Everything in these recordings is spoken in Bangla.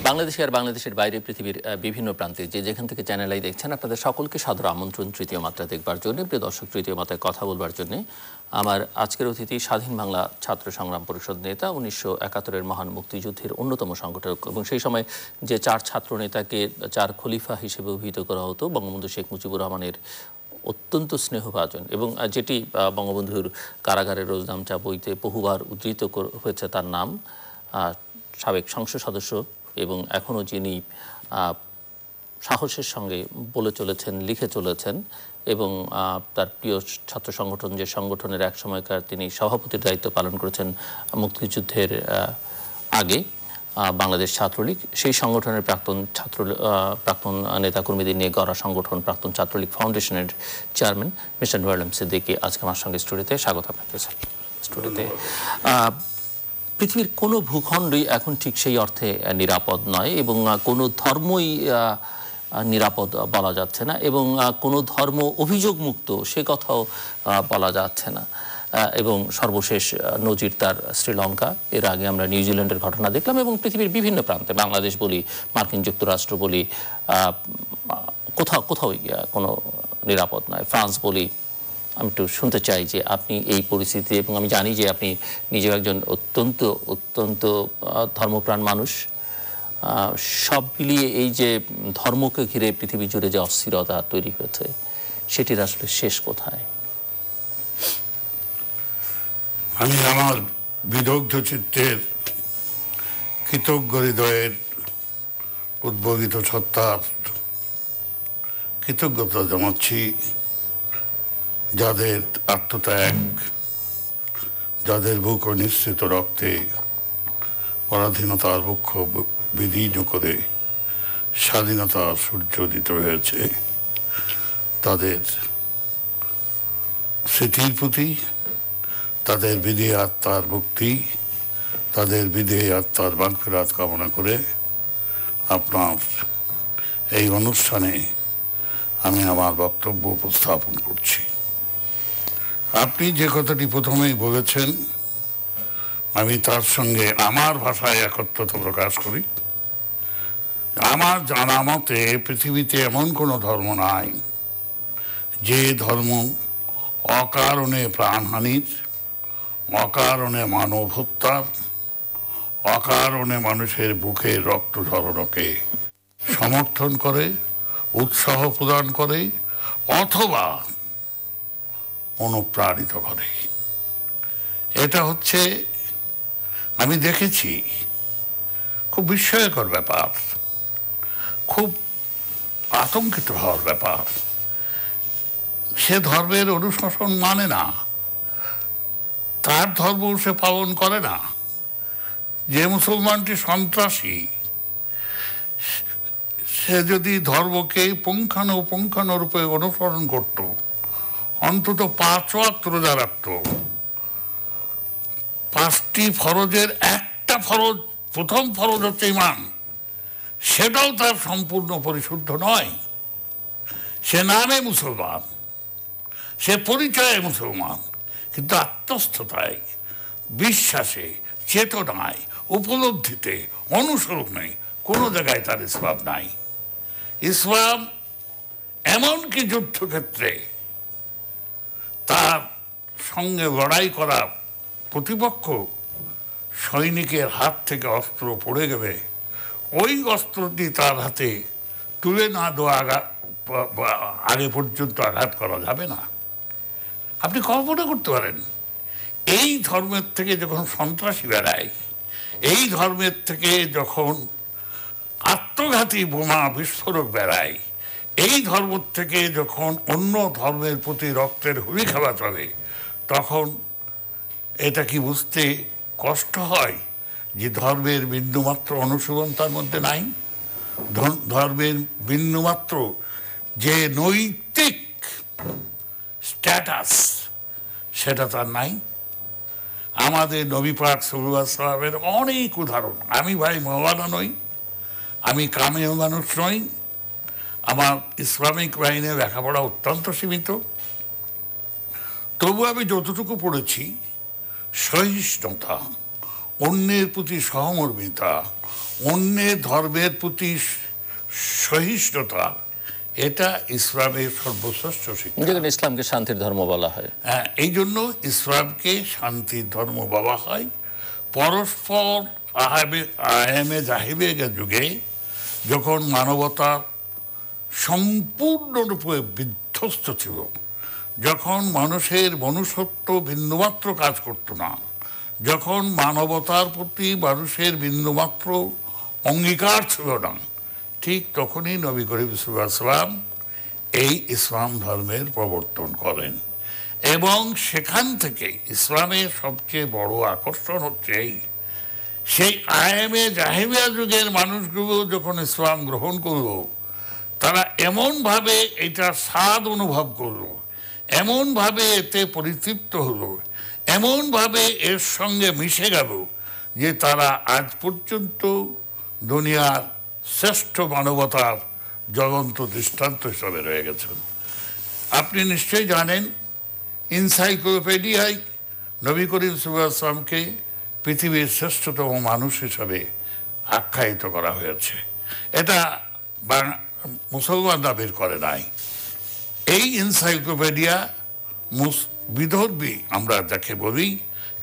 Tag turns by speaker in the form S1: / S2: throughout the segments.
S1: বাংলাদেশে আর বাংলাদেশের বাইরে পৃথিবীর বিভিন্ন প্রান্তে যেখান থেকে চ্যানেল আই দেখছেন আপনাদের সকলকে সাদর আমন্ত্রণ তৃতীয় মাত্রা দেখবার জন্য। প্রিয় দর্শক, তৃতীয় মাত্রায় কথা বলবার জন্য আমার আজকের অতিথি স্বাধীন বাংলা ছাত্র সংগ্রাম পরিষদ নেতা, 1971-এর মহান মুক্তিযুদ্ধের অন্যতম সংগঠক এবং সেই সময় যে চার ছাত্র নেতাকে চার খলিফা হিসেবে অভিহিত করা হতো, বঙ্গবন্ধু শেখ মুজিবুর রহমানের অত্যন্ত স্নেহভাজন এবং যেটি বঙ্গবন্ধুর কারাগারের রোজনামচা বইতে বহুবার উদ্ধৃত হয়েছে তার নাম, সাবেক সংসদ সদস্য এবং এখনও যিনি সাহসের সঙ্গে বলে চলেছেন, লিখে চলেছেন এবং তার প্রিয় ছাত্র সংগঠন যে সংগঠনের এক সময়কার তিনি সভাপতির দায়িত্ব পালন করেছেন মুক্তিযুদ্ধের আগে, বাংলাদেশ ছাত্রলীগ, সেই সংগঠনের প্রাক্তন নেতাকর্মীদের নিয়ে গড়া সংগঠন প্রাক্তন ছাত্রলীগ ফাউন্ডেশনের চেয়ারম্যান মিস্টার নুর আলম সিদ্দিকী আজকে আমার সঙ্গে স্টুডিওতে। স্বাগত আপনাকে স্যার স্টুডিওতে। পৃথিবীর কোনো ভূখণ্ডই এখন ঠিক সেই অর্থে নিরাপদ নয় এবং কোনো ধর্মই নিরাপদ বলা যাচ্ছে না এবং কোনো ধর্ম অভিযোগমুক্ত সে কথাও বলা যাচ্ছে না এবং সর্বশেষ নজির তার শ্রীলঙ্কা, এর আগে আমরা নিউজিল্যান্ডের ঘটনা দেখলাম এবং পৃথিবীর বিভিন্ন প্রান্তে, বাংলাদেশ বলি, মার্কিন যুক্তরাষ্ট্র বলি, কোথাও কোনো নিরাপদ নয়, ফ্রান্স বলি। আমি একটু শুনতে চাই যে আপনি এই পরিস্থিতি, এবং আমি জানি যে আপনি নিজেও একজন অত্যন্ত ধর্মপ্রাণ মানুষ, সব মিলিয়ে এই যে ধর্মকে ঘিরে পৃথিবী জুড়ে যে অস্থিরতা তৈরি হয়েছে সেটির আসলে শেষ কোথায়?
S2: আমি আমার বিদগ্ধ চিত্তের কৃতজ্ঞ হৃদয়ের উদ্বোধিত সত্তার কৃতজ্ঞতা জানাচ্ছি, যাদের আত্মত্যাগ, যাদের বুক নিশ্চিত রক্তে পরাধীনতার বক্ষ বিদীর্ণ করে স্বাধীনতার সূর্য উদিত হয়েছে, তাদের স্মৃতির প্রতি, তাদের বিদেহী আত্মার মুক্তি, তাদের বিদেহী আত্মার মাগফিরাত কামনা করে আপনার এই অনুষ্ঠানে আমি আমার বক্তব্য উপস্থাপন করছি। আপনি যে কথাটি প্রথমেই বলেছেন, আমি তার সঙ্গে আমার ভাষায় একত্রতা প্রকাশ করি। আমার জানা মতে পৃথিবীতে এমন কোনো ধর্ম নাই যে ধর্ম অকারণে প্রাণহানির, অকারণে মানব হত্যার, অকারণে মানুষের বুকে রক্ত ঝরানোকে সমর্থন করে, উৎসাহ প্রদান করে অথবা অনুপ্রাণিত করে। এটা হচ্ছে, আমি দেখেছি, খুব বিস্ময়কর ব্যাপার, খুব আতঙ্কিত হওয়ার ব্যাপার। সে ধর্মের অনুশাসন মানে না, তার ধর্ম সে পালন করে না। যে মুসলমানটি সন্ত্রাসী, সে যদি ধর্মকে পুঙ্খানুপুঙ্খানুরূপে অনুসরণ করত, অন্তত 5 ওয়াক্ত রোজা রাখত, 5টি ফরজের একটা ফরজ, প্রথম ফরজ হচ্ছে ঈমান, সেটাও তার সম্পূর্ণ পরিশুদ্ধ নয়। সে নামে মুসলমান, সে পরিচয়ে মুসলমান, কিন্তু আত্মস্থতায়, বিশ্বাসে, চেতনায়, উপলব্ধিতে, অনুসরণে কোনো জায়গায় তার ইসলাম নাই। ইসলাম এমনকি যুদ্ধক্ষেত্রে তার সঙ্গে লড়াই করা প্রতিপক্ষ সৈনিকের হাত থেকে অস্ত্র পড়ে গেলে ওই অস্ত্রটি তার হাতে তুলে না দেওয়া আগে পর্যন্ত আঘাত করা যাবে না। আপনি কল্পনা করতে পারেন, এই ধর্মের থেকে যখন সন্ত্রাসী বেড়ায়, এই ধর্মের থেকে যখন আত্মঘাতী বোমা বিস্ফোরক বেড়ায়, এই ধর্ম থেকে যখন অন্য ধর্মের প্রতি রক্তের হুলি খেলা চলে, তখন এটা কি বুঝতে কষ্ট হয় যে ধর্মের বিন্দুমাত্র অনুশীলন তার মধ্যে নাই, ধর্মের বিন্দুমাত্র যে নৈতিক স্ট্যাটাস সেটা তার নাই। আমাদের নবী পাক সাল্লাল্লাহু আলাইহি ওয়াসাল্লামের অনেক উদাহরণ। আমি ভাই মওলানা নই, আমি কামেও মানুষ নই, আমার ইসলামিক বাহিনী লেখাপড়া অত্যন্ত সীমিত, তবু আমি যতটুকু পড়েছি, সহিষ্ণুতা, অন্যের প্রতি সহমর্মিতা, অন্যের ধর্মের প্রতি সহিষ্ণুতা, এটা ইসলামের সর্বশ্রেষ্ঠ শিক্ষা।
S1: যেখানে ইসলামকে শান্তির ধর্ম বলা হয়।
S2: হ্যাঁ, এই জন্য ইসলামকে শান্তির ধর্ম বলা হয়। পরস্পর আয়ামে জাহিলিয়াতের যুগে যখন মানবতা সম্পূর্ণরূপে বিধ্বস্ত ছিল, যখন মানুষের মনুষ্যত্ব বিন্দুমাত্র কাজ করত না, যখন মানবতার প্রতি মানুষের বিন্দুমাত্র অঙ্গীকার ছিল না, ঠিক তখনই নবী করিম সাল্লাল্লাহু আলাইহি ওয়াসাল্লাম এই ইসলাম ধর্মের প্রবর্তন করেন। এবং সেখান থেকে ইসলামের সবচেয়ে বড় আকর্ষণ হচ্ছে সেই আয়ামে জাহিলিয়া যুগের মানুষগুলো যখন ইসলাম গ্রহণ করলো, তারা এমনভাবে এটা স্বাদ অনুভব করলো, এমনভাবে এতে পরিতৃপ্ত হলো, এমনভাবে এর সঙ্গে মিশে গেল যে তারা আজ পর্যন্ত দুনিয়ার শ্রেষ্ঠ মানবতার জ্বলন্ত দৃষ্টান্ত হিসাবে রয়ে গেছেন। আপনি নিশ্চয়ই জানেন, এনসাইক্লোপিডিয়ায় নবী করিম সাল্লাল্লাহু আলাইহি ওয়াসাল্লামকে পৃথিবীর শ্রেষ্ঠতম মানুষ হিসাবে আখ্যায়িত করা হয়েছে। এটা মুসলমানরা বের করে নাই। এই এনসাইক্লোপিডিয়া বিধর্মী আমরা যাকে বলি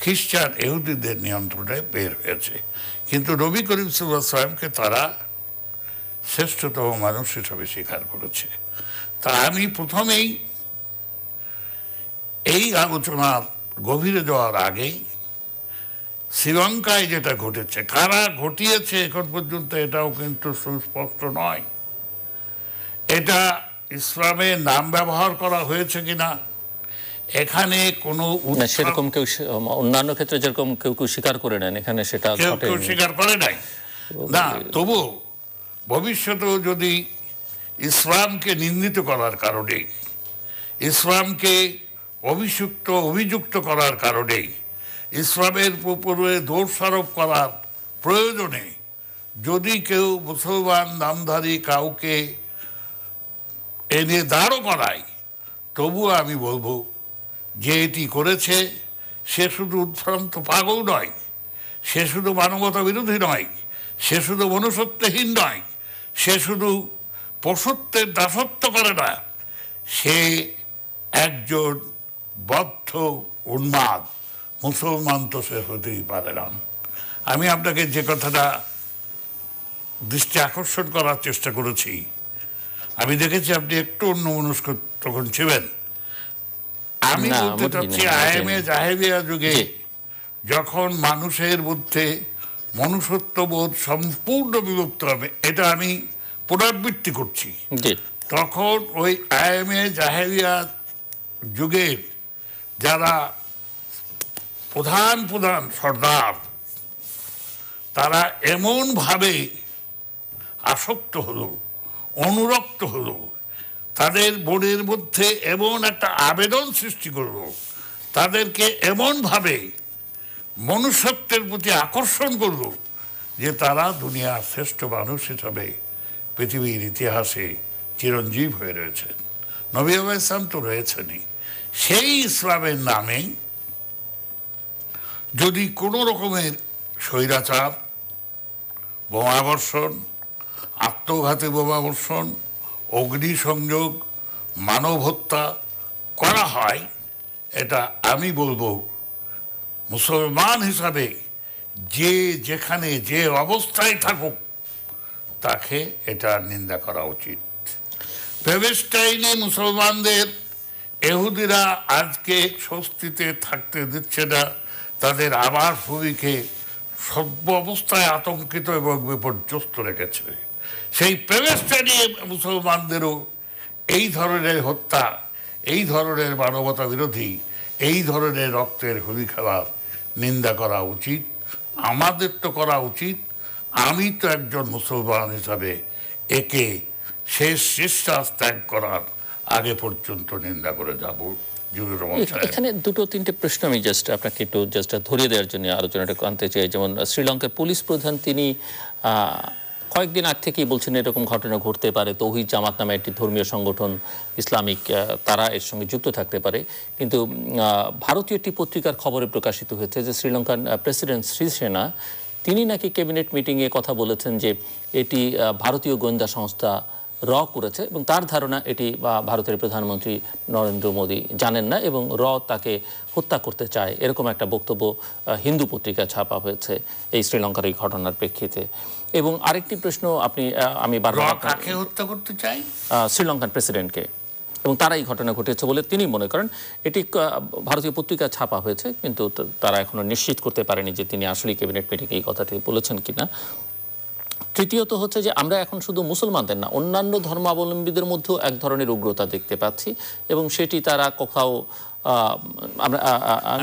S2: খ্রিস্টান ইহুদিদের নিয়ন্ত্রণে বের হয়েছে, কিন্তু নবী করিম সাল্লাল্লাহু আলাইহি ওয়াসাল্লামকে তারা শ্রেষ্ঠতম মানুষ হিসাবে স্বীকার করেছে। তা আমি প্রথমেই এই আলোচনার গভীরে যাওয়ার আগেই শ্রীলঙ্কায় যেটা ঘটেছে, কারা ঘটিয়েছে এখন পর্যন্ত এটাও কিন্তু সুস্পষ্ট নয়। এটা ইসলামের নাম ব্যবহার করা হয়েছে কিনা এখানে কোনো
S1: সেরকম কেউ, অন্যান্য ক্ষেত্রে যেরকম কেউ কেউ স্বীকার করে নেন, এখানে সেটা
S2: কেউ স্বীকার করে নাই না। তবু ভবিষ্যতেও যদি ইসলামকে নিন্দিত করার কারণে, ইসলামকে অভিযুক্ত করার কারণে, ইসলামের উপরে দোষারোপ করার প্রয়োজনে যদি কেউ মুসলমান নামধারী কাউকে এনে দাঁড় করায়, তবুও আমি বলবো যে এটি করেছে সে শুধু উদ্ভ্রান্ত পাগল নয়, সে শুধু মানবতা বিরোধী নয়, সে শুধু মনুষ্যত্বহীন নয়, সে শুধু পশুত্বের দাসত্ব করে না, সে একজন বদ্ধ উন্মাদ। মুসলমান তো সে হতেই পারে না। আমি আপনাকে যে কথাটা দৃষ্টি আকর্ষণ করার চেষ্টা করেছি, আমি দেখেছি আপনি একটু অন্যমনস্ক তখন ছিলেন। আমি বলতে চাচ্ছি আয়ামে জাহেলিয়া যুগে যখন মানুষের মধ্যে মনুষ্যত্ববোধ সম্পূর্ণ বিলুপ্ত হবে, এটা আমি পুনরাবৃত্তি করছি, তখন ওই আয়ামে জাহেলিয়া যুগের যারা প্রধান সর্দার, তারা এমনভাবে আসক্ত হলো, অনুরক্ত হলো, তাদের মনের মধ্যে এমন একটা আবেদন সৃষ্টি করলো, তাদেরকে এমনভাবে মনুষ্যত্বের প্রতি আকর্ষণ করলো যে তারা দুনিয়ার শ্রেষ্ঠ মানুষ হিসাবে পৃথিবীর ইতিহাসে চিরঞ্জীব হয়ে রয়েছেন। নবী আলাইহিস সালাম তো রয়েছেনই। সেই ইসলামের নামে যদি কোনো রকমের স্বৈরাচার, বোমাবর্ষণ, আত্মঘাতী বোমাবর্ষণ, অগ্নিসংযোগ, মানব হত্যা করা হয়, এটা আমি বলবো মুসলমান হিসাবে যে যেখানে যে অবস্থায় থাকুক তাকে এটা নিন্দা করা উচিত। প্যালেস্টাইনে মুসলমানদের ইহুদিরা আজকে স্বস্তিতে থাকতে দিচ্ছে না, তাদের আবাসভূমিকে সর্ব অবস্থায় আতঙ্কিত এবং বিপর্যস্ত রেখেছে। সেই প্যালেস্টাইনে মুসলমানদেরও এই ধরনের হত্যা, এই ধরনের মানবতা বিরোধী, এই ধরনের রক্তের হোলি খেলার নিন্দা করা উচিত। আমাদের তো করা উচিত। আমি তো একজন মুসলমান হিসাবে একে শেষ নিঃশ্বাস ত্যাগ করার আগে পর্যন্ত নিন্দা করে যাব।
S1: এখানে দুটো তিনটে প্রশ্ন আমি জাস্ট আপনাকে একটু ধরিয়ে দেওয়ার জন্য আলোচনাটা আনতে চাই। যেমন শ্রীলঙ্কার পুলিশ প্রধান তিনি কয়েকদিন আগ থেকেই বলছেন এরকম ঘটনা ঘটতে পারে, তৌহিদ জামাত নামে একটি ধর্মীয় সংগঠন ইসলামিক, তারা এর সঙ্গে যুক্ত থাকতে পারে। কিন্তু ভারতীয় একটি পত্রিকার খবরে প্রকাশিত হয়েছে যে শ্রীলঙ্কান প্রেসিডেন্ট শ্রীসেনা তিনি নাকি ক্যাবিনেট মিটিংয়ে কথা বলেছেন যে এটি ভারতীয় গোয়েন্দা সংস্থা করেছে এবং তার ধারণা এটি ভারতের প্রধানমন্ত্রী নরেন্দ্র মোদী জানেন না এবং তাকে হত্যা করতে চায়, এরকম একটা বক্তব্য হিন্দু পত্রিকা ছাপা হয়েছে এই শ্রীলঙ্কার এই ঘটনার প্রেক্ষিতে। এবং আরেকটি প্রশ্ন আমি বারবার
S2: কাকে হত্যা করতে চাই?
S1: শ্রীলঙ্কান প্রেসিডেন্টকে, এবং তারা এই ঘটনা ঘটেছে বলে তিনি মনে করেন। এটি ভারতীয় পত্রিকা ছাপা হয়েছে, কিন্তু তারা এখনো নিশ্চিত করতে পারেনি যে তিনি আসলে ক্যাবিনেট মিটিংয়ে এই কথাটি বলেছেন কিনা। তৃতীয়ত হচ্ছে যে আমরা এখন শুধু মুসলমানদের না, অন্যান্য ধর্মাবলম্বীদের মধ্যেও এক ধরনের উগ্রতা দেখতে পাচ্ছি এবং সেটি তারা কোথাও আমরা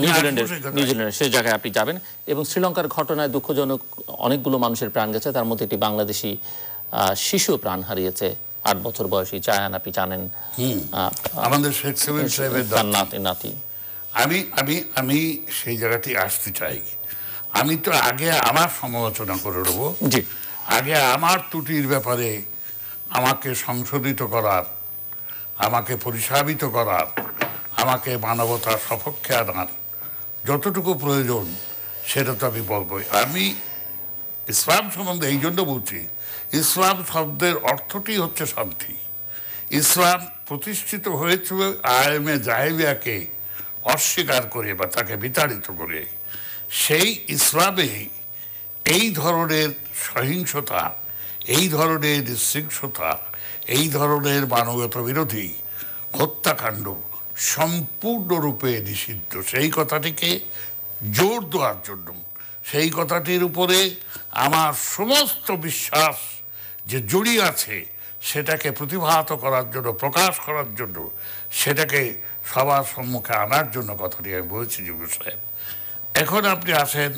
S1: নিউজিল্যান্ডের সে জায়গায় আপনি যাবেন এবং শ্রীলঙ্কার ঘটনায় দুঃখজনক অনেকগুলো মানুষের প্রাণ গেছে, তার মধ্যে একটি বাংলাদেশি শিশু প্রাণ হারিয়েছে, 8 বছর বয়সী চায়ান, আপনি জানেন,
S2: আমাদের শেখ সেলিম সাহেবের
S1: নাতি।
S2: আমি সেই জায়গাটি আসতে চাই। আমি তো আগে আমার সমালোচনা করে নেবো,
S1: জি,
S2: আগে আমার ত্রুটির ব্যাপারে আমাকে সংশোধিত করার, আমাকে পরিসাবিত করার, আমাকে মানবতার সপক্ষে আনার যতটুকু প্রয়োজন সেটা তো আমি বলবই। আমি ইসলাম সম্বন্ধে এই জন্য বলছি, ইসলাম শব্দের অর্থটি হচ্ছে শান্তি। ইসলাম প্রতিষ্ঠিত হয়েছিল আয়ামে জাহেলিয়াকে অস্বীকার করে বা তাকে বিতাড়িত করে। সেই ইসলামে এই ধরনের সহিংসতা, এই ধরনের নৃশংসতা, এই ধরনের মানবতা বিরোধী হত্যাকাণ্ড সম্পূর্ণরূপে নিষিদ্ধ। সেই কথাটিকে জোর দেওয়ার জন্য, সেই কথাটির উপরে আমার সমস্ত বিশ্বাস যে জড়িয়ে আছে সেটাকে প্রতিভাত করার জন্য, প্রকাশ করার জন্য, সেটাকে সবার সম্মুখে আনার জন্য কথাটি আমি বলছি যুব সাহেব। এখন আপনি আসেন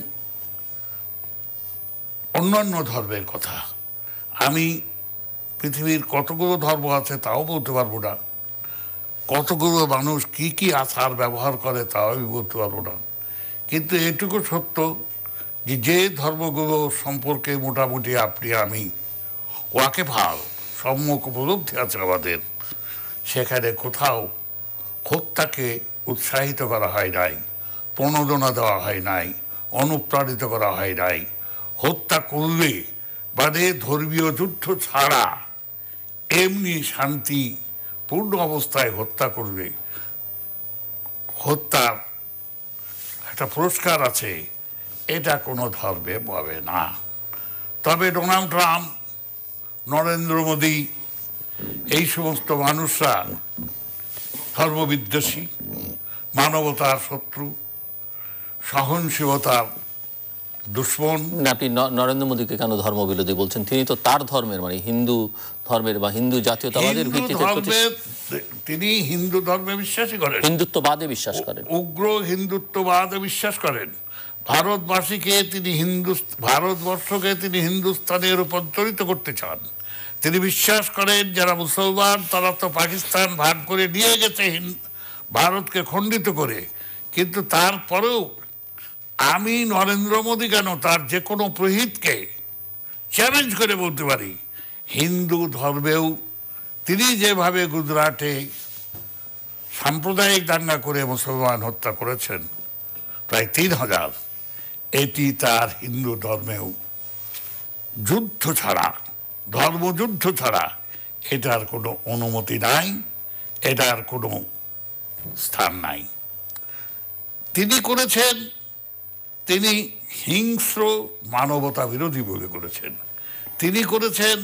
S2: অন্যান্য ধর্মের কথা। আমি পৃথিবীর কতগুলো ধর্ম আছে তাও বলতে পারবো না, কতগুলো মানুষ কি কি আচার ব্যবহার করে তাও আমি বলতে পারবো না, কিন্তু এটুকু সত্য যে ধর্মগুলো সম্পর্কে মোটামুটি আপনি আমি ওয়াকিবহাল, সম্যক উপলব্ধি আছে আমাদের, সেখানে কোথাও হত্যাকে উৎসাহিত করা হয় নাই, প্রণোদনা দেওয়া হয় নাই, অনুপ্রাণিত করা হয় নাই। হত্যা করলে মানে ধর্মীয় যুদ্ধ ছাড়া এমনি শান্তিপূর্ণ অবস্থায় হত্যা করবে, হত্যার একটা পুরস্কার আছে, এটা কোনো ধর্মে বলে না। তবে ডোনাল্ড ট্রাম্প, নরেন্দ্র মোদী, এই সমস্ত মানুষরা ধর্মবিদ্বেষী, মানবতার শত্রু, সহনশীলতার দুশ্মন।
S1: আপনি নরেন্দ্র মোদীকে কেন ধর্মবিরোধী বলছেন? তিনি তো তার ধর্মের, মানে হিন্দু ধর্মের বা হিন্দু জাতীয়তাবাদের ভিত্তিতে,
S2: তিনি হিন্দু ধর্মে বিশ্বাসী করেন,
S1: হিন্দুত্ববাদে বিশ্বাস করেন,
S2: উগ্র হিন্দুত্ববাদে বিশ্বাস করেন। ভারতবাসীকে তিনি ভারতবর্ষকে তিনি হিন্দুস্তানে রূপান্তরিত করতে চান। তিনি বিশ্বাস করেন যারা মুসলমান তারা তো পাকিস্তান ভাগ করে নিয়ে গেছে ভারতকে খণ্ডিত করে, কিন্তু তারপরেও আমি নরেন্দ্র মোদী কেন তার যে কোনো প্রহিতকে চ্যালেঞ্জ করে বলতে পারি, হিন্দু ধর্মেও তিনি যেভাবে গুজরাটে সাম্প্রদায়িক দাঙ্গা করে মুসলমান হত্যা করেছেন প্রায় 3000, এটি তার হিন্দু ধর্মেও যুদ্ধ ছাড়া, ধর্মযুদ্ধ ছাড়া এটার কোনো অনুমতি নাই, এটার কোনো স্থান নাই। তিনি করেছেন, তিনি হিংস্র মানবতা বিরোধী বলে করেছেন, তিনি করেছেন,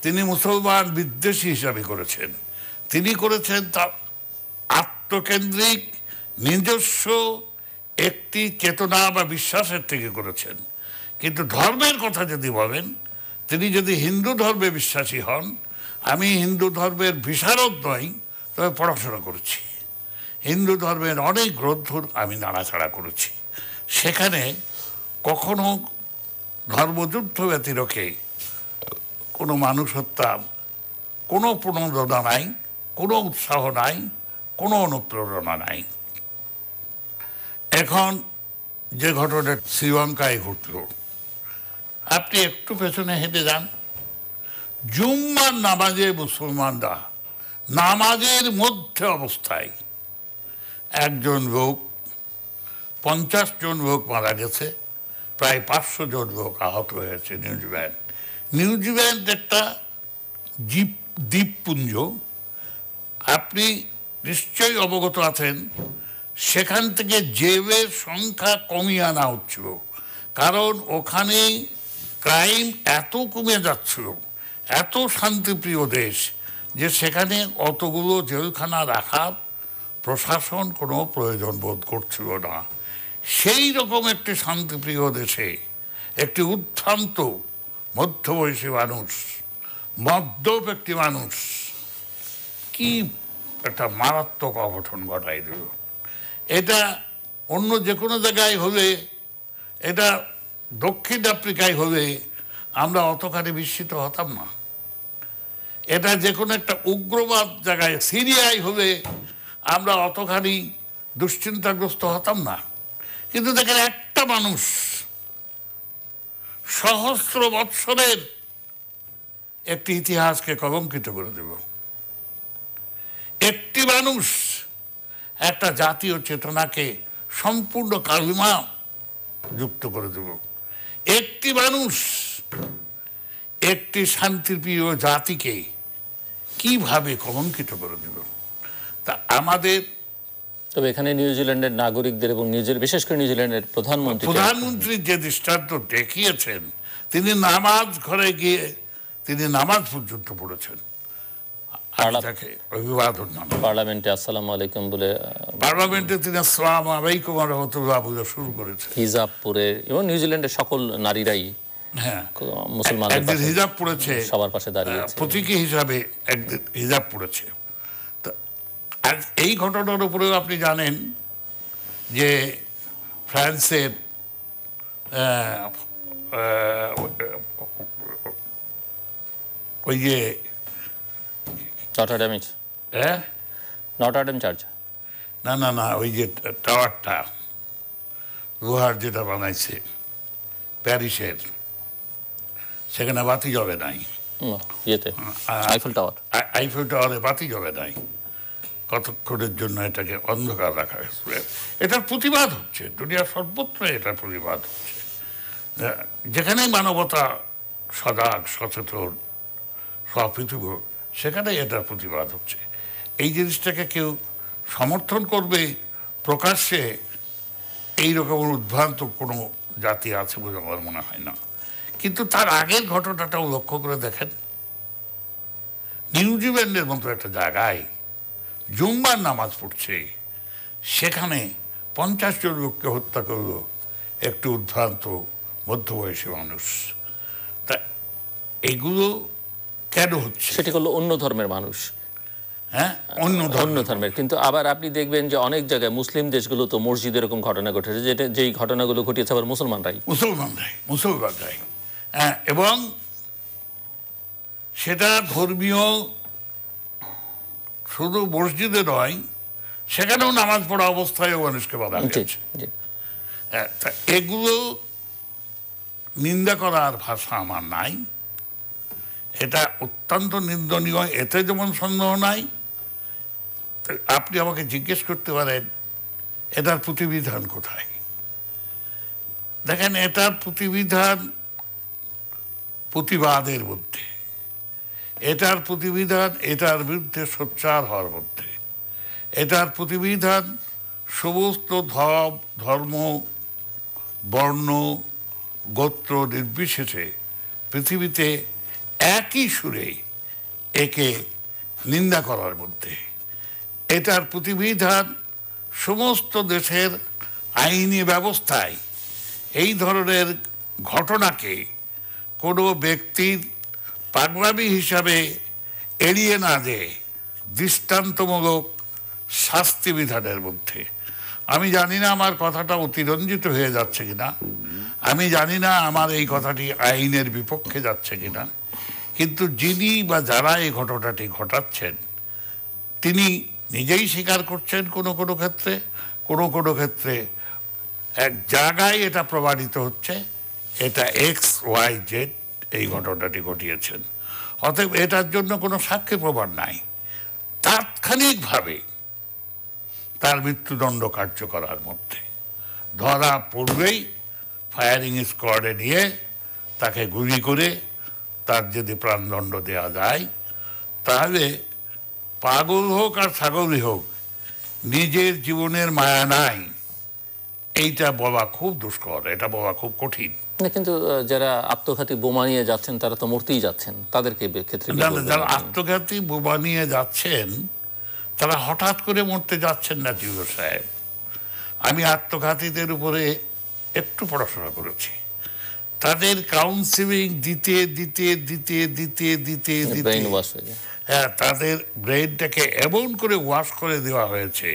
S2: তিনি মুসলমান বিদ্বেষী হিসাবে করেছেন, তিনি করেছেন তার আত্মকেন্দ্রিক নিজস্ব একটি চেতনা বা বিশ্বাসের থেকে করেছেন। কিন্তু ধর্মের কথা যদি বলেন, তিনি যদি হিন্দু ধর্মে বিশ্বাসী হন, আমি হিন্দু ধর্মের বিশারদ নই, তবে পড়াশোনা করেছি, হিন্দু ধর্মের অনেক গ্রন্থ আমি নাড়াচাড়া করেছি, সেখানে কখনো ধর্মযুদ্ধ ব্যতিরেকে কোনো মানুষ হত্যার কোনো প্রণোদনা নাই, কোনো উৎসাহ নাই, কোনো অনুপ্রেরণা নাই। এখন যে ঘটনা শ্রীলঙ্কায় ঘটল, আপনি একটু পেছনে হেঁটে যান, জুম্মার নামাজে মুসলমানরা নামাজের মধ্যে অবস্থায় একজন লোক, 50 জন লোক মারা গেছে, প্রায় 500 জন লোক আহত হয়েছে। নিউজিল্যান্ড একটা দ্বীপপুঞ্জ, আপনি নিশ্চয়ই অবগত আছেন। সেখান থেকে জেলের সংখ্যা কমিয়ে আনা হচ্ছিল, কারণ ওখানে ক্রাইম এত কমে যাচ্ছিল, এত শান্তিপ্রিয় দেশ যে সেখানে অতগুলো জেলখানা রাখার প্রশাসন কোনো প্রয়োজন বোধ করছিল না। সেই রকম একটি শান্তিপ্রিয় দেশে একটি উত্থান্ত মধ্যবয়সী মানুষ, মদ্যপ একটি মানুষ কি একটা মারাত্মক অঘটন ঘটাই দিল। এটা অন্য যে কোনো জায়গায় হলে, এটা দক্ষিণ আফ্রিকায় হলে আমরা অতখানি বিস্মিত হতাম না। এটা যে কোনো একটা উগ্রবাদ জায়গায়, সিরিয়ায় হলে আমরা অতখানি দুশ্চিন্তাগ্রস্ত হতাম না। কিন্তু দেখেন, একটা মানুষ সহস্র বৎসরের একটি ইতিহাসকে কলঙ্কিত করে দেব। একটি মানুষ একটা জাতীয় চেতনাকে সম্পূর্ণ কালিমা যুক্ত করে দেব। একটি মানুষ একটি শান্তিপ্রিয় জাতিকে কিভাবে কলঙ্কিত করে দেব। তা আমাদের,
S1: তবে এখানে নিউজিল্যান্ডের নাগরিকদের এবং বিশেষ করে নিউজিল্যান্ডের প্রধানমন্ত্রী
S2: যে দৃষ্টান্ত দেখিয়েছেন, তিনি নামাজ ঘরে গিয়ে তিনি নামাজ পর্যন্ত পড়েছেন। অভিবাদন জানাই
S1: পার্লামেন্টে আসসালামু আলাইকুম বলে,
S2: পার্লামেন্টে তিনি আসসালামু আলাইকুম ওয়া রাহমাতুল্লাহ বলে শুরু করেছেন।
S1: হিজাব পরে, এবং নিউজিল্যান্ডের সকল নারীরাই মুসলমানদের
S2: হিজাব পড়েছে,
S1: সবার পাশে দাঁড়িয়েছে,
S2: প্রতীকী হিসাবে একদিন হিজাব পড়েছে। আর এই ঘটনার উপরেও আপনি জানেন যে ফ্রান্সের ওই যে
S1: নটরডেম চার্চ,
S2: না ওই যে টাওয়ারটা লোহার যেটা বানাইছে প্যারিসের, সেখানে বাতি জ্বলে নাই। আইফেল টাওয়ারে বাতি জ্বলে নাই, কতক্ষণের জন্য এটাকে অন্ধকার রাখা হয়েছে। এটার প্রতিবাদ হচ্ছে দুনিয়ার সর্বত্র, এটার প্রতিবাদ হচ্ছে। যেখানেই মানবতা সজাগ, সচেতন, সপৃথিবী, সেখানে এটার প্রতিবাদ হচ্ছে। এই জিনিসটাকে কেউ সমর্থন করবে প্রকাশ্যে, এইরকম উদ্ভ্রান্ত কোনো জাতি আছে বলে আমার মনে হয় না। কিন্তু তার আগের ঘটনাটাও লক্ষ্য করে দেখেন, নিউজিল্যান্ডের মতো একটা জায়গায় জুম্মার নামাজ পড়ছে, সেখানে 50 জন লোককে হত্যা করল একটু উদ্ভ্রান্ত মধ্যবয়সী মানুষ। তা এগুলো কেন হচ্ছে?
S1: সেটি করলো অন্য ধর্মের মানুষ,
S2: হ্যাঁ, অন্য
S1: ধর্মের। কিন্তু আবার আপনি দেখবেন যে অনেক জায়গায় মুসলিম দেশগুলো তো মসজিদে এরকম ঘটনা ঘটেছে, যেই ঘটনাগুলো ঘটিয়েছে আবার মুসলমানরাই।
S2: হ্যাঁ, এবং সেটা ধর্মীয়, শুধু মসজিদে নয়, সেখানেও নামাজ পড়া অবস্থায় মানুষকে বাধা দিচ্ছে। এগুলো নিন্দা করার ভাষা আমার নাই। এটা অত্যন্ত নিন্দনীয়, এতে যেমন সন্দেহ নাই। আপনি আমাকে জিজ্ঞেস করতে পারেন এটার প্রতিবিধান কোথায়? দেখেন, এটার প্রতিবিধান প্রতিবাদের মধ্যে, এটার প্রতিবিধান এটার বিরুদ্ধে সোচ্চার হওয়ার মধ্যে, এটার প্রতিবিধান সমস্ত ধর্ম, বর্ণ, গোত্র নির্বিশেষে পৃথিবীতে একই সুরে একে নিন্দা করার মধ্যে। এটার প্রতিবিধান সমস্ত দেশের আইনি ব্যবস্থায় এই ধরনের ঘটনাকে কোনো ব্যক্তির পাগলামি হিসাবে এড়িয়ে না যেয়ে দৃষ্টান্তমূলক শাস্তি বিধানের মধ্যে। আমি জানি না আমার কথাটা অতিরঞ্জিত হয়ে যাচ্ছে কিনা, আমি জানি না আমার এই কথাটি আইনের বিপক্ষে যাচ্ছে কিনা, কিন্তু যিনি বা যারা এই ঘটনাটি ঘটাচ্ছেন তিনি নিজেই স্বীকার করছেন কোনো কোনো ক্ষেত্রে, কোনো কোনো ক্ষেত্রে এক জায়গায় এটা প্রমাণিত হচ্ছে এটা XYZ এই ঘটনাটি ঘটিয়েছেন। অতএব এটার জন্য কোনো সাক্ষী প্রমাণ নাই। তাৎক্ষণিকভাবে তার মৃত্যুদণ্ড কার্যকরার মধ্যে ধরা পড়বেই ফায়ারিং স্কোয়াডে নিয়ে তাকে গুলি করে তার যদি প্রাণদণ্ড দেওয়া যায়, তাহলে পাগল হোক আর ছাগলই হোক, নিজের জীবনের মায়া নাই এইটা বলা খুব দুষ্কর, এটা বলা খুব কঠিন।
S1: কিন্তু যারা আত্মঘাতী বোমা নিয়ে যাচ্ছেন তারা তো মরতেই যাচ্ছেন, তাদেরকে ক্ষেত্রে
S2: যারা আত্মঘাতী বোমা নিয়ে যাচ্ছেন তারা হঠাৎ করে মরতে যাচ্ছেন না জিউর সাহেব। আমি আত্মঘাতীদের উপরে একটু পড়াশোনা করেছি। তাদের কাউন্সিলিং দিতে দিতে দিতে দিতে দিতে দিতে হ্যাঁ, তাদের ব্রেনটাকে এমন করে ওয়াশ করে দেওয়া হয়েছে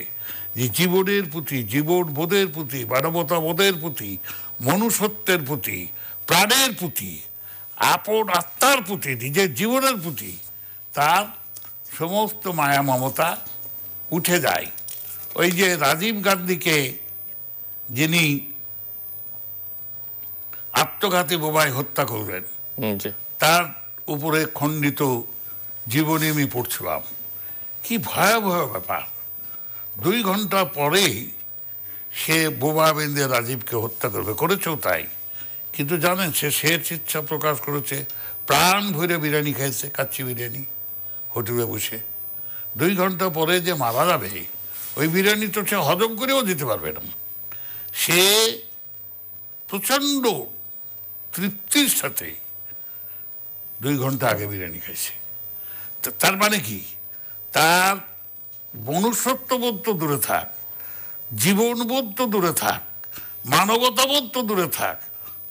S2: যে জীবনের প্রতি, জীবন বোধের প্রতি, মানবতা বোধের প্রতি, মনুষ্যত্বের প্রতি, প্রাণের প্রতি, আপন আত্মার প্রতি, নিজের জীবনের প্রতি তার সমস্ত মায়া মমতা উঠে যায়। ওই যে রাজীব গান্ধীকে যিনি আত্মঘাতী বোমায় হত্যা করলেন, তার উপরে খণ্ডিত জীবনী আমি পড়ছিলাম। কি ভয়াবহ ব্যাপার! 2 ঘন্টা পরেই সে বোমা বেঁধে রাজীবকে হত্যা করবে, করেছেও তাই। কিন্তু জানেন সে শেষ ইচ্ছা প্রকাশ করেছে, প্রাণ ভরে বিরিয়ানি খাইছে, কাচ্চি বিরিয়ানি হোটেলে বসে। 2 ঘন্টা পরে যে মারা যাবে, ওই বিরিয়ানি তো সে হজম করেও দিতে পারবে না। সে প্রচণ্ড তৃপ্তির সাথে 2 ঘন্টা আগে বিরিয়ানি খাইছে। তার মানে কি, তার মনুষ্যত্ববোধ তো দূরে থাক, জীবনবোধ তো দূরে থাক, মানবতাবোধ তো দূরে থাক,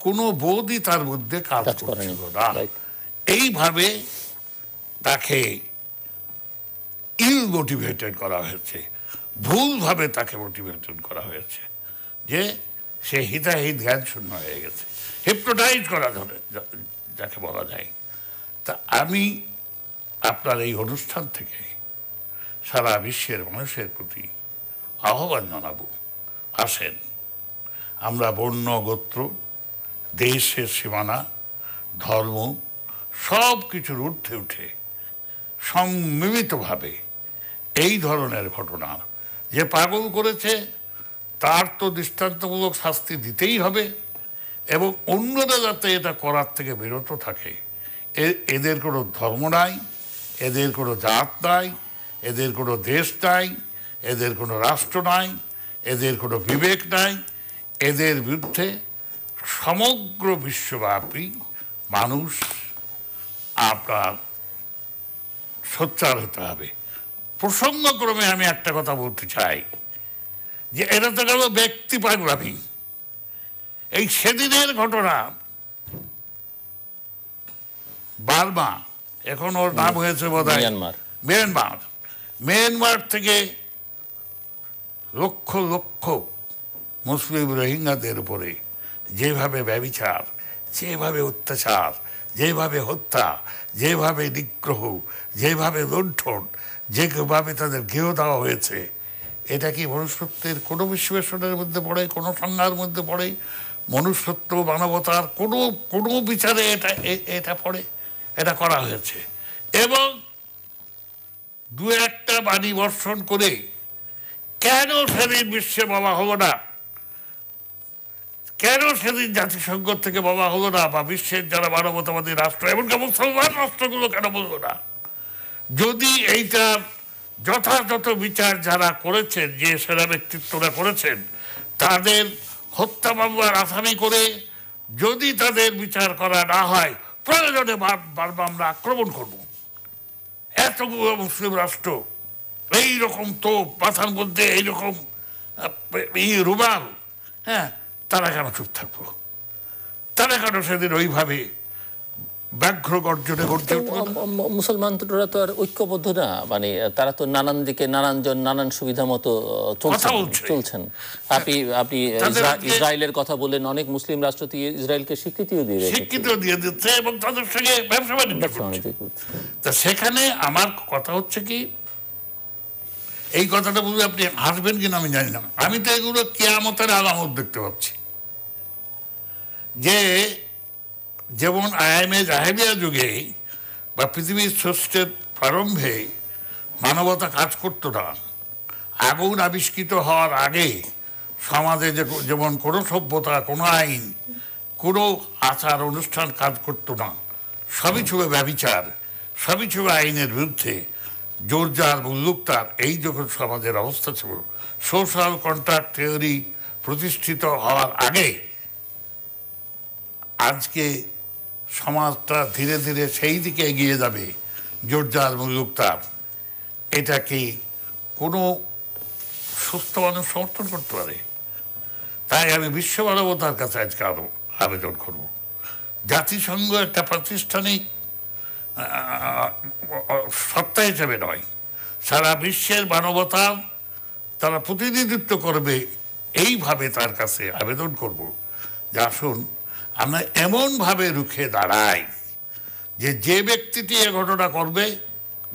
S2: কোনো বোধই তার মধ্যে কাজ করছিল না। এইভাবে তাকে ইল মোটিভেটেড করা হয়েছে, ভুলভাবে তাকে মোটিভেটেড করা হয়েছে, যে সে হিতাহিত জ্ঞান শূন্য হয়ে গেছে, হিপনোটাইজ করা ধরে যাকে বলা যায়। তা আমি আপনার এই অনুষ্ঠান থেকে সারা বিশ্বের মানুষের প্রতি আহ্বান জানাবো, আসেন আমরা বর্ণ, গোত্র, দেশের সীমানা, ধর্ম সব কিছুর ঊর্ধ্বে উঠে সম্মিলিতভাবে এই ধরনের ঘটনা, যে পাগল করেছে তার তো দৃষ্টান্তমূলক শাস্তি দিতেই হবে, এবং অন্যরা যাতে এটা করার থেকে বিরত থাকে। এদের কোনো ধর্ম নাই, এদের কোনো জাত নাই, এদের কোনো দেশ নাই, এদের কোনো রাষ্ট্র নাই, এদের কোনো বিবেক নাই। এদের বিরুদ্ধে সমগ্র বিশ্বব্যাপী মানুষ আপনার সোচ্চার হতে হবে। প্রসঙ্গক্রমে আমি একটা কথা বলতে চাই, যে এটা তো গেল ব্যক্তি পাগলামি। এই সেদিনের ঘটনা, বার্মা, এখন ওর নাম হয়েছে বোধহয় মিয়ানমার থেকে লক্ষ লক্ষ মুসলিম রোহিঙ্গাদের উপরে যেভাবে ব্যভিচার, যেভাবে অত্যাচার, যেভাবে হত্যা, যেভাবে নিগ্রহ, যেভাবে লুণ্ঠন, যেভাবে তাদের গৃহ দেওয়া হয়েছে, এটা কি মনুষ্যত্বের কোনো বিশ্লেষণের মধ্যে পড়ে, কোনো সংজ্ঞার মধ্যে পড়ে? মনুষ্যত্ব, মানবতার কোনো বিচারে এটা পড়ে? এটা করা হয়েছে। এবং 2-1টা বাণী বর্ষণ করে কেন সেদিন বিশ্বে বলা হলো না, কেন সেদিন জাতিসংঘ থেকে বলা হলো না, বা বিশ্বের যারা মানবতাবাদী রাষ্ট্র, এমনকি মুসলমান রাষ্ট্রগুলো কেন বললো না? যদি এইটার যথাযথ বিচার যারা করেছেন, যে সেরা ব্যক্তিত্বরা করেছেন, তাদের হত্যা মামলার আসামি করে যদি তাদের বিচার করা না হয়, প্রয়োজনে বারবার আমরা আক্রমণ করব। এতগুলো মুসলিম রাষ্ট্র, এইরকম তোপ মাথার মধ্যে, এইরকম রুমাল, হ্যাঁ, তারা কেন চুপ থাকবো? তারা কেন সেদিন ওইভাবে ব্যাঘ্র গর্জনে গর্জে উঠবে?
S1: মুসলমানরা তো আর ঐক্যবদ্ধ না, মানে তারা তো নানান দিকে নানানজন নানান সুবিধা মতো চলছেন। আপনি ইসরায়েলের কথা বলেন, অনেক মুসলিম রাষ্ট্র ইসরায়েলকে স্বীকৃতিও দিয়ে
S2: দিচ্ছে এবং তাদের সঙ্গে ব্যবসা বাণিজ্য করছে। তা সেখানে আমার কথা হচ্ছে কি, এই কথাটা বলতে আপনি হাসবেন কিনা আমি জানি না, আমি তো এগুলো কিয়ামতের আলামত দেখতে পাচ্ছি। যে যেমন আয়ামে জাহেলিয়া যুগে বা পৃথিবীর সৃষ্টির প্রারম্ভে মানবতা কাজ করতো না। আগুন আবিষ্কৃত হওয়ার আগে সমাজে যেমন কোনো সভ্যতা, কোনো আইন, কোনো আচার অনুষ্ঠান কাজ করতো না। সবই ছিল ব্যভিচার, সবই ছিল আইনের বিরুদ্ধে, জোরজার মুল্লুকতার। এই যখন সমাজের অবস্থা ছিল, সোশ্যাল কন্ট্রাক্ট থিওরি প্রতিষ্ঠিত হওয়ার আগে আজকে সমাজটা ধীরে ধীরে সেই দিকে এগিয়ে যাবে, জোরজার মুল্লুকতার। এটা কি কোনো সুস্থ মানুষ সমর্থন করতে পারে? তাই আমি বিশ্ব মানবতার কাছে আজকে আরো আবেদন করব, জাতিসংঘ একটা প্রাতিষ্ঠানিক সত্তা হিসেবে নয়, সারা বিশ্বের মানবতার তারা প্রতিনিধিত্ব করবে, এইভাবে তার কাছে আবেদন করব যে আসুন আমরা এমনভাবে রুখে দাঁড়াই যে যে ব্যক্তিটি এ ঘটনা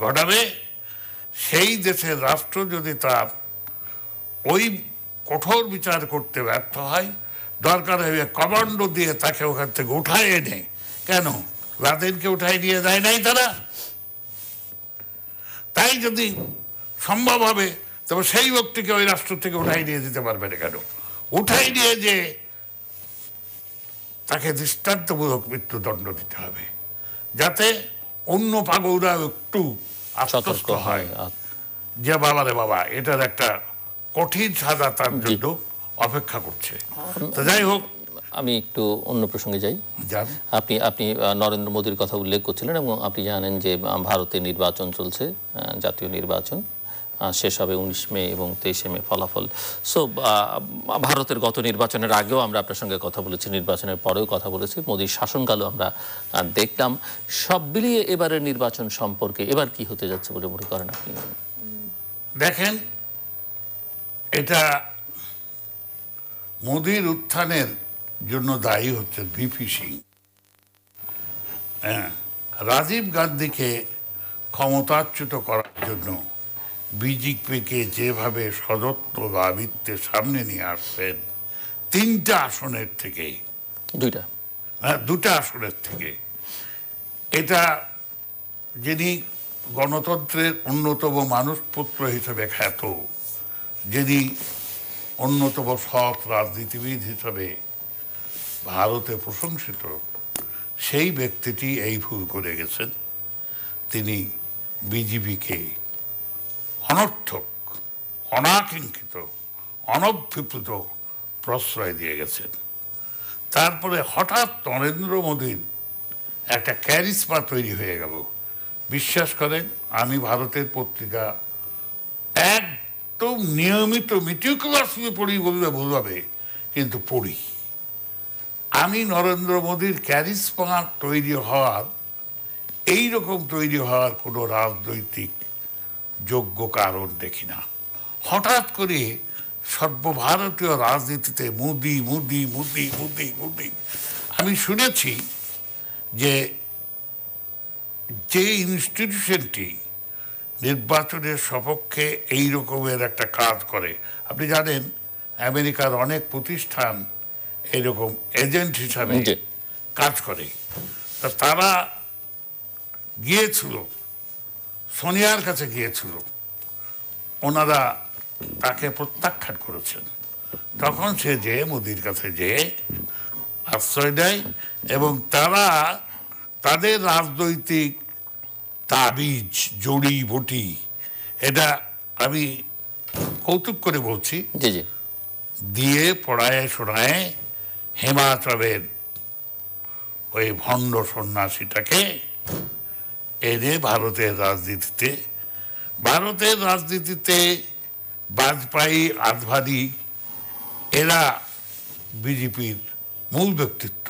S2: ঘটাবে সেই দেশের রাষ্ট্র যদি তার ওই কঠোর বিচার করতে ব্যর্থ হয়, দরকার হয়ে কমান্ডো দিয়ে তাকে ওখান থেকে উঠায় এনে, কেন লাদেনকে উঠায় নিয়ে যায় নাই তারা? তাই যদি সম্ভব হবে তবে সেই ব্যক্তিকে ওই রাষ্ট্র থেকে উঠাই নিয়ে দিতে পারবে না কেন? উঠাই নিয়ে যে তাকে দৃষ্টান্তমূলক মৃত্যুদণ্ড দিতে হবে, যাতে অন্য পাগলরা একটু আশ্বস্ত হয় যে বাবা রে বাবা, এটার একটা কঠিন সাজা তার জন্য অপেক্ষা করছে। তো যাই হোক,
S1: আমি একটু অন্য প্রসঙ্গে যাই। আপনি নরেন্দ্র মোদীর কথা উল্লেখ করছিলেন এবং আপনি জানেন যে ভারতে নির্বাচন চলছে, জাতীয় নির্বাচন শেষ হবে 19 মে এবং 23 মে ফলাফল। সো ভারতের গত নির্বাচনের আগেও আমরা আপনার সঙ্গে কথা বলেছি, নির্বাচনের পরেও কথা বলেছি, মোদীর শাসনকালও আমরা দেখলাম। সব মিলিয়ে এবারের নির্বাচন সম্পর্কে এবার কি হতে যাচ্ছে বলে মনে করেন আপনি?
S2: দেখেন, এটা মোদীর উত্থানের জন্য দায়ী হচ্ছে ভিপি সিং। রাজীব গান্ধীকে ক্ষমতাচ্যুত করার জন্য বিজেপিকে যেভাবে সযত্ন গাবিত্বের সামনে নিয়ে আসছেন, 3টা আসনের থেকে, 2টা আসনের থেকে, এটা যিনি গণতন্ত্রের অন্যতম মানুষপুত্র হিসেবে খ্যাত, যিনি অন্যতম সৎ রাজনীতিবিদ হিসেবে ভারতে প্রশংসিত, সেই ব্যক্তিটি এই ভুল করে গেছেন। তিনি বিজেপিকে অনর্থক, অনাকাঙ্ক্ষিত, অনভ্যুত প্রশ্রয় দিয়ে গেছেন। তারপরে হঠাৎ নরেন্দ্র মোদীর একটা ক্যারিসমা তৈরি হয়ে গেল। বিশ্বাস করেন, আমি ভারতের পত্রিকা একদম নিয়মিত মিটিকুলাসলি পড়ি বললে ভুল হবে, কিন্তু পড়ি। আমি নরেন্দ্র মোদীর ক্যারিসমা তৈরি হওয়ার, এইরকম তৈরি হওয়ার কোনো রাজনৈতিক যোগ্য কারণ দেখি না। হঠাৎ করে সর্বভারতীয় রাজনীতিতে মোদি মোদি মোদি মোদি মোদি। আমি শুনেছি যে যে ইনস্টিটিউশনটি নির্বাচনের সপক্ষে এই রকমের একটা কাজ করে, আপনি জানেন আমেরিকার অনেক প্রতিষ্ঠান এরকম এজেন্ট হিসাবে কাজ করে, তারা গিয়েছিল, সোনিয়ার কাছে গিয়েছিল, ওনারা তাকে প্রত্যাখ্যান করেছেন। তখন সে যে মোদির কাছে যে আশ্রয় দেয় এবং তারা তাদের রাজনৈতিক তাবিজ, জড়ি বটি, এটা আমি কৌতুক করে বলছি, দিয়ে পড়ায় শোনায় হিমাচলের ওই ভণ্ড সন্ন্যাসীটাকে এনে ভারতের রাজনীতিতে বাজপেয়ী, আদভানি, এরা বিজেপির মূল ব্যক্তিত্ব।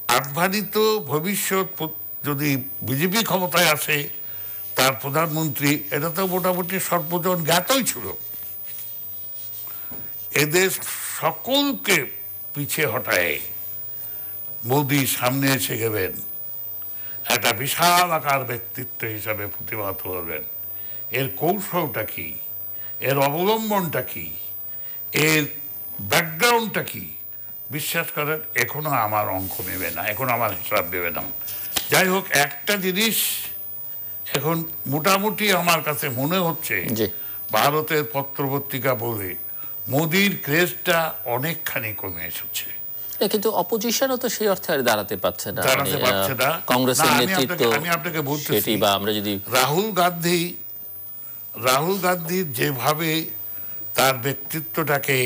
S2: আদভানি তো ভবিষ্যৎ যদি বিজেপি ক্ষমতায় আসে তার প্রধানমন্ত্রী, এটা তো মোটামুটি সর্বজন জ্ঞাতই ছিল। এদের সকলকে পিছিয়ে হটায় মোদি সামনে এসে গেলেন, একটা বিশাল আকার ব্যক্তিত্ব হিসাবে প্রতিভাত হবেন। এর কৌশলটা কি, এর অবলম্বনটা কি, এর ব্যাকগ্রাউন্ডটা কি, বিশ্বাস করেন এখনো আমার অঙ্ক নেবে না, এখন আমার হিসাব দেবে না। যাই হোক, একটা জিনিস এখন মোটামুটি আমার কাছে মনে হচ্ছে, ভারতের পত্রপত্রিকা বলে মোদির ক্রেজটা অনেকখানি কমে এসেছে।
S1: কিন্তু অপোজিশনও তো সেই অর্থে আর দাঁড়াতে পারছে না,
S2: কংগ্রেসের নেতৃত্ব। আমি আপনাকে বলতেছি,
S1: বা আমরা যদি
S2: রাহুল গান্ধীর যেভাবে তার ব্যক্তিত্বটাকে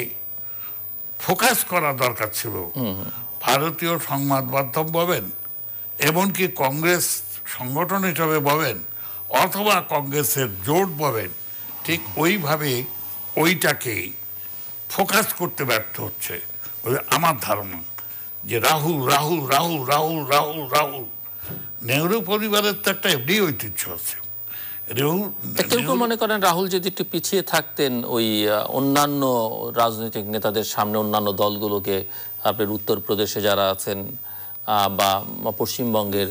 S2: ফোকাস করা দরকার ছিল, ভারতীয় সংবাদ মাধ্যম বলেন, এমনকি কংগ্রেস সংগঠন হিসাবে বলেন অথবা কংগ্রেসের জোট বলেন, ঠিক ওইভাবে ওইটাকে ফোকাস করতে ব্যর্থ হচ্ছে। আমার ধারণা যে রাহুল রাহুল রাহুল রাহুল রাহুল রাহুল নেহরু পরিবারের তো একটা এমনি ঐতিহ্য আছে।
S1: কেউ মনে করেন রাহুল যদি একটু পিছিয়ে থাকতেন ওই অন্যান্য রাজনৈতিক নেতাদের সামনে, অন্যান্য দলগুলোকে, আপনার উত্তরপ্রদেশে যারা আছেন বা পশ্চিমবঙ্গের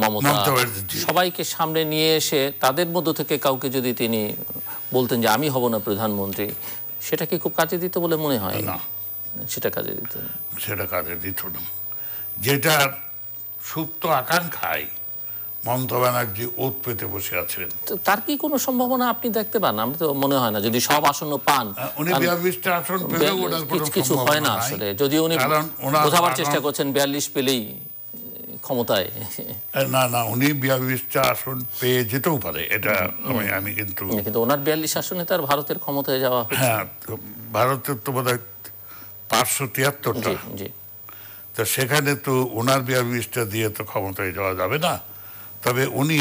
S1: মমতা, সবাইকে সামনে নিয়ে এসে তাদের মধ্য থেকে কাউকে যদি তিনি বলতেন যে আমি হব না প্রধানমন্ত্রী, সেটা কি খুব কাজে দিত বলে মনে হয়?
S2: না,
S1: সেটা কাজে দিত না।
S2: সেটা কাজে দিত না। যেটার সুপ্ত আকাঙ্ক্ষায় মমতা ব্যানার্জি ওত পেতে বসে আছেন,
S1: তার কি কোনো সম্ভাবনা আপনি দেখতে পান? আমি তো মনে হয় না, যদি সব আসন পান।
S2: উনি 42টা আসন পেলেও ওনার
S1: কিছু হয় না আসলে, যদি উনি বোঝাবার চেষ্টা করছেন 42 পেলেই ক্ষমতায়।
S2: না, উনি 42টা আসন পেয়ে যেতেও পারে, এটা আমি কিন্তু
S1: ওনার 42 আসনে তার ভারতের ক্ষমতায় যাওয়া।
S2: হ্যাঁ, ভারতের তো বোধহয় 573টা, তো সেখানে তো ওনার 42টা দিয়ে তো ক্ষমতায় যাওয়া যাবে না। তবে উনি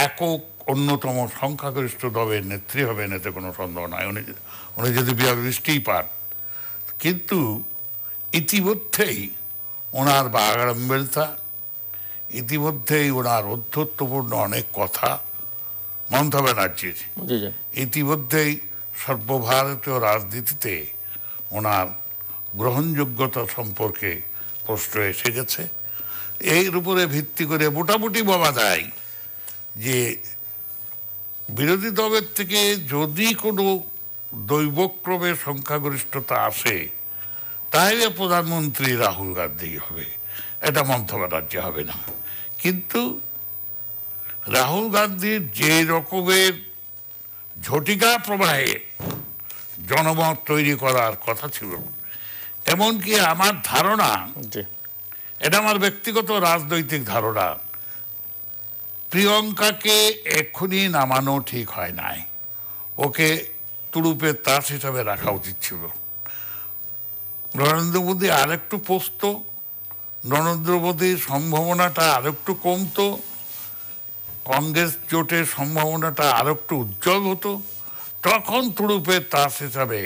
S2: একক অন্যতম সংখ্যাগরিষ্ঠ দলের নেত্রী হবেন, এতে কোনো সন্দেহ নাই। উনি যদি 42টিই পান, কিন্তু ইতিমধ্যেই ওনার বাগাড়ম্বরতা, ইতিমধ্যেই ওনার অধ্যত্বপূর্ণ অনেক কথা মমতা ব্যানার্জির, ইতিমধ্যেই সর্বভারতীয় রাজনীতিতে ওনার গ্রহণযোগ্যতা সম্পর্কে প্রশ্ন এসে গেছে। এর উপরে ভিত্তি করে মোটামুটি বলা যায় যে বিরোধী দলের থেকে যদি কোনো দৈবক্রমে সংখ্যাগরিষ্ঠতা আসে, তাহলে প্রধানমন্ত্রী রাহুল গান্ধী হবে, এটা মমতা ব্যানার্জি হবে না। কিন্তু রাহুল গান্ধীর যে রকমের ঝটিকা প্রবাহে জনমত তৈরি করার কথা ছিল, এমনকি আমার ধারণা, এটা আমার ব্যক্তিগত রাজনৈতিক ধারণা, প্রিয়ঙ্কাকে এক্ষুনি নামানো ঠিক হয় নাই, ওকে তুরুপের তাস হিসাবে রাখা উচিত ছিল। নরেন্দ্র মোদী আরেকটু পোস্ত, নরেন্দ্র মোদীর সম্ভাবনাটা আরেকটু কমতো, কংগ্রেস জোটের সম্ভাবনাটা আরেকটু উজ্জ্বল হতো, তখন তুরুপের তাস হিসাবে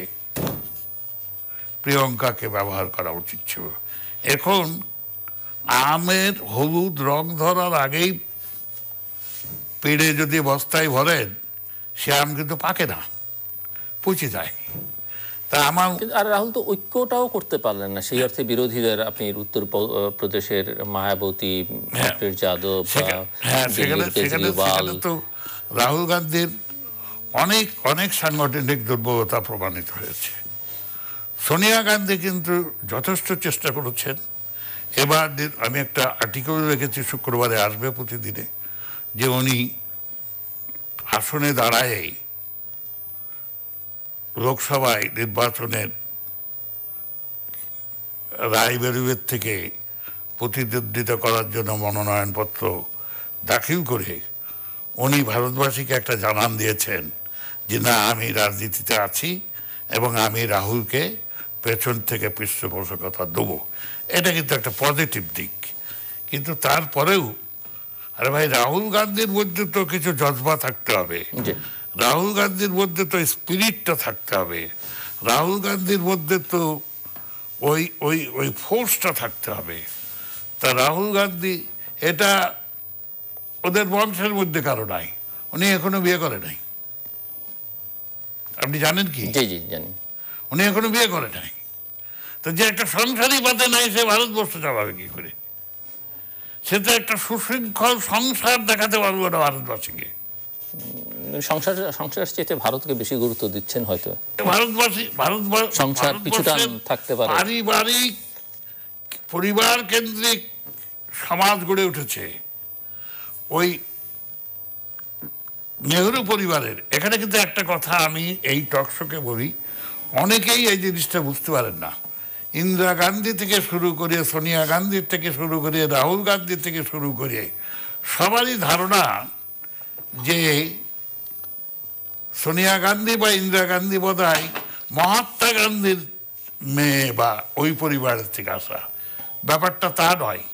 S2: প্রিয়ঙ্কাকে ব্যবহার করা উচিত ছিল। এখন আমের হলুদ রং ধরার আগেই পেড়ে যদি বস্তায় ভরেন, সে আম কিন্তু পাকে না, পচে যায়। তা আমার
S1: আর রাহুল তো ঐক্যটাও করতে পারলেন না, সেই অর্থে বিরোধীদের, আপনি উত্তর প্রদেশের মায়াবতী, যাদব,
S2: সেখানে তো রাহুল গান্ধীর অনেক অনেক সাংগঠনিক দুর্বলতা প্রমাণিত হয়েছে। সোনিয়া গান্ধী কিন্তু যথেষ্ট চেষ্টা করেছেন। এবার আমি একটা আর্টিকেল রেখেছি, শুক্রবারে আসবে প্রতিদিনে, যে উনি আসনে দাঁড়ায় লোকসভায় নির্বাচনের রায় বেরুবের থেকে প্রতিদ্বন্দ্বিতা করার জন্য মনোনয়নপত্র দাখিল করে উনি ভারতবাসীকে একটা জানান দিয়েছেন যে না, আমি রাজনীতিতে আছি এবং আমি রাহুলকে পেছন থেকে পৃষ্ঠপোষকতা দেবো। এটা কিন্তু একটা পজিটিভ দিক। কিন্তু তারপরেও, আরে ভাই, রাহুল গান্ধীর মধ্যে তো কিছু জজবা থাকতে হবে, রাহুল গান্ধীর মধ্যে তো স্পিরিটটা থাকতে হবে, রাহুল গান্ধীর মধ্যে তো ওই ওই ওই ফোর্সটা থাকতে হবে। তা রাহুল গান্ধী, এটা ওদের বংশের মধ্যে কারো নাই, উনি এখনো বিয়ে করে নাই। আপনি জানেন কি?
S1: জানি।
S2: উনি এখনো বিয়ে করে নাই। তো যে একটা সংসারই পাতে নাই, সে ভারতবর্ষ চালাবে কি করে? সে তো একটা সুশৃঙ্খল সংসার দেখাতে পারবে না ভারতবাসীকে।
S1: সংসার চেয়ে ভারতকে বেশি গুরুত্ব দিচ্ছেন হয়তো।
S2: সংসার কিছুটা থাকতে পারে, পারিবারিক পরিবার কেন্দ্রিক সমাজ গড়ে উঠেছে ওই নেহরু পরিবারের। এখানে কিন্তু একটা কথা আমি এই টকশোকে বলি, অনেকেই এই জিনিসটা বুঝতে পারেন না। ইন্দিরা গান্ধী থেকে শুরু করে, সোনিয়া গান্ধীর থেকে শুরু করে, রাহুল গান্ধীর থেকে শুরু করে সবারই ধারণা যে সোনিয়া গান্ধী বা ইন্দিরা গান্ধী বোধহয় মহাত্মা গান্ধীর মেয়ে বা ওই পরিবারের থেকে আসা। ব্যাপারটা তা নয়।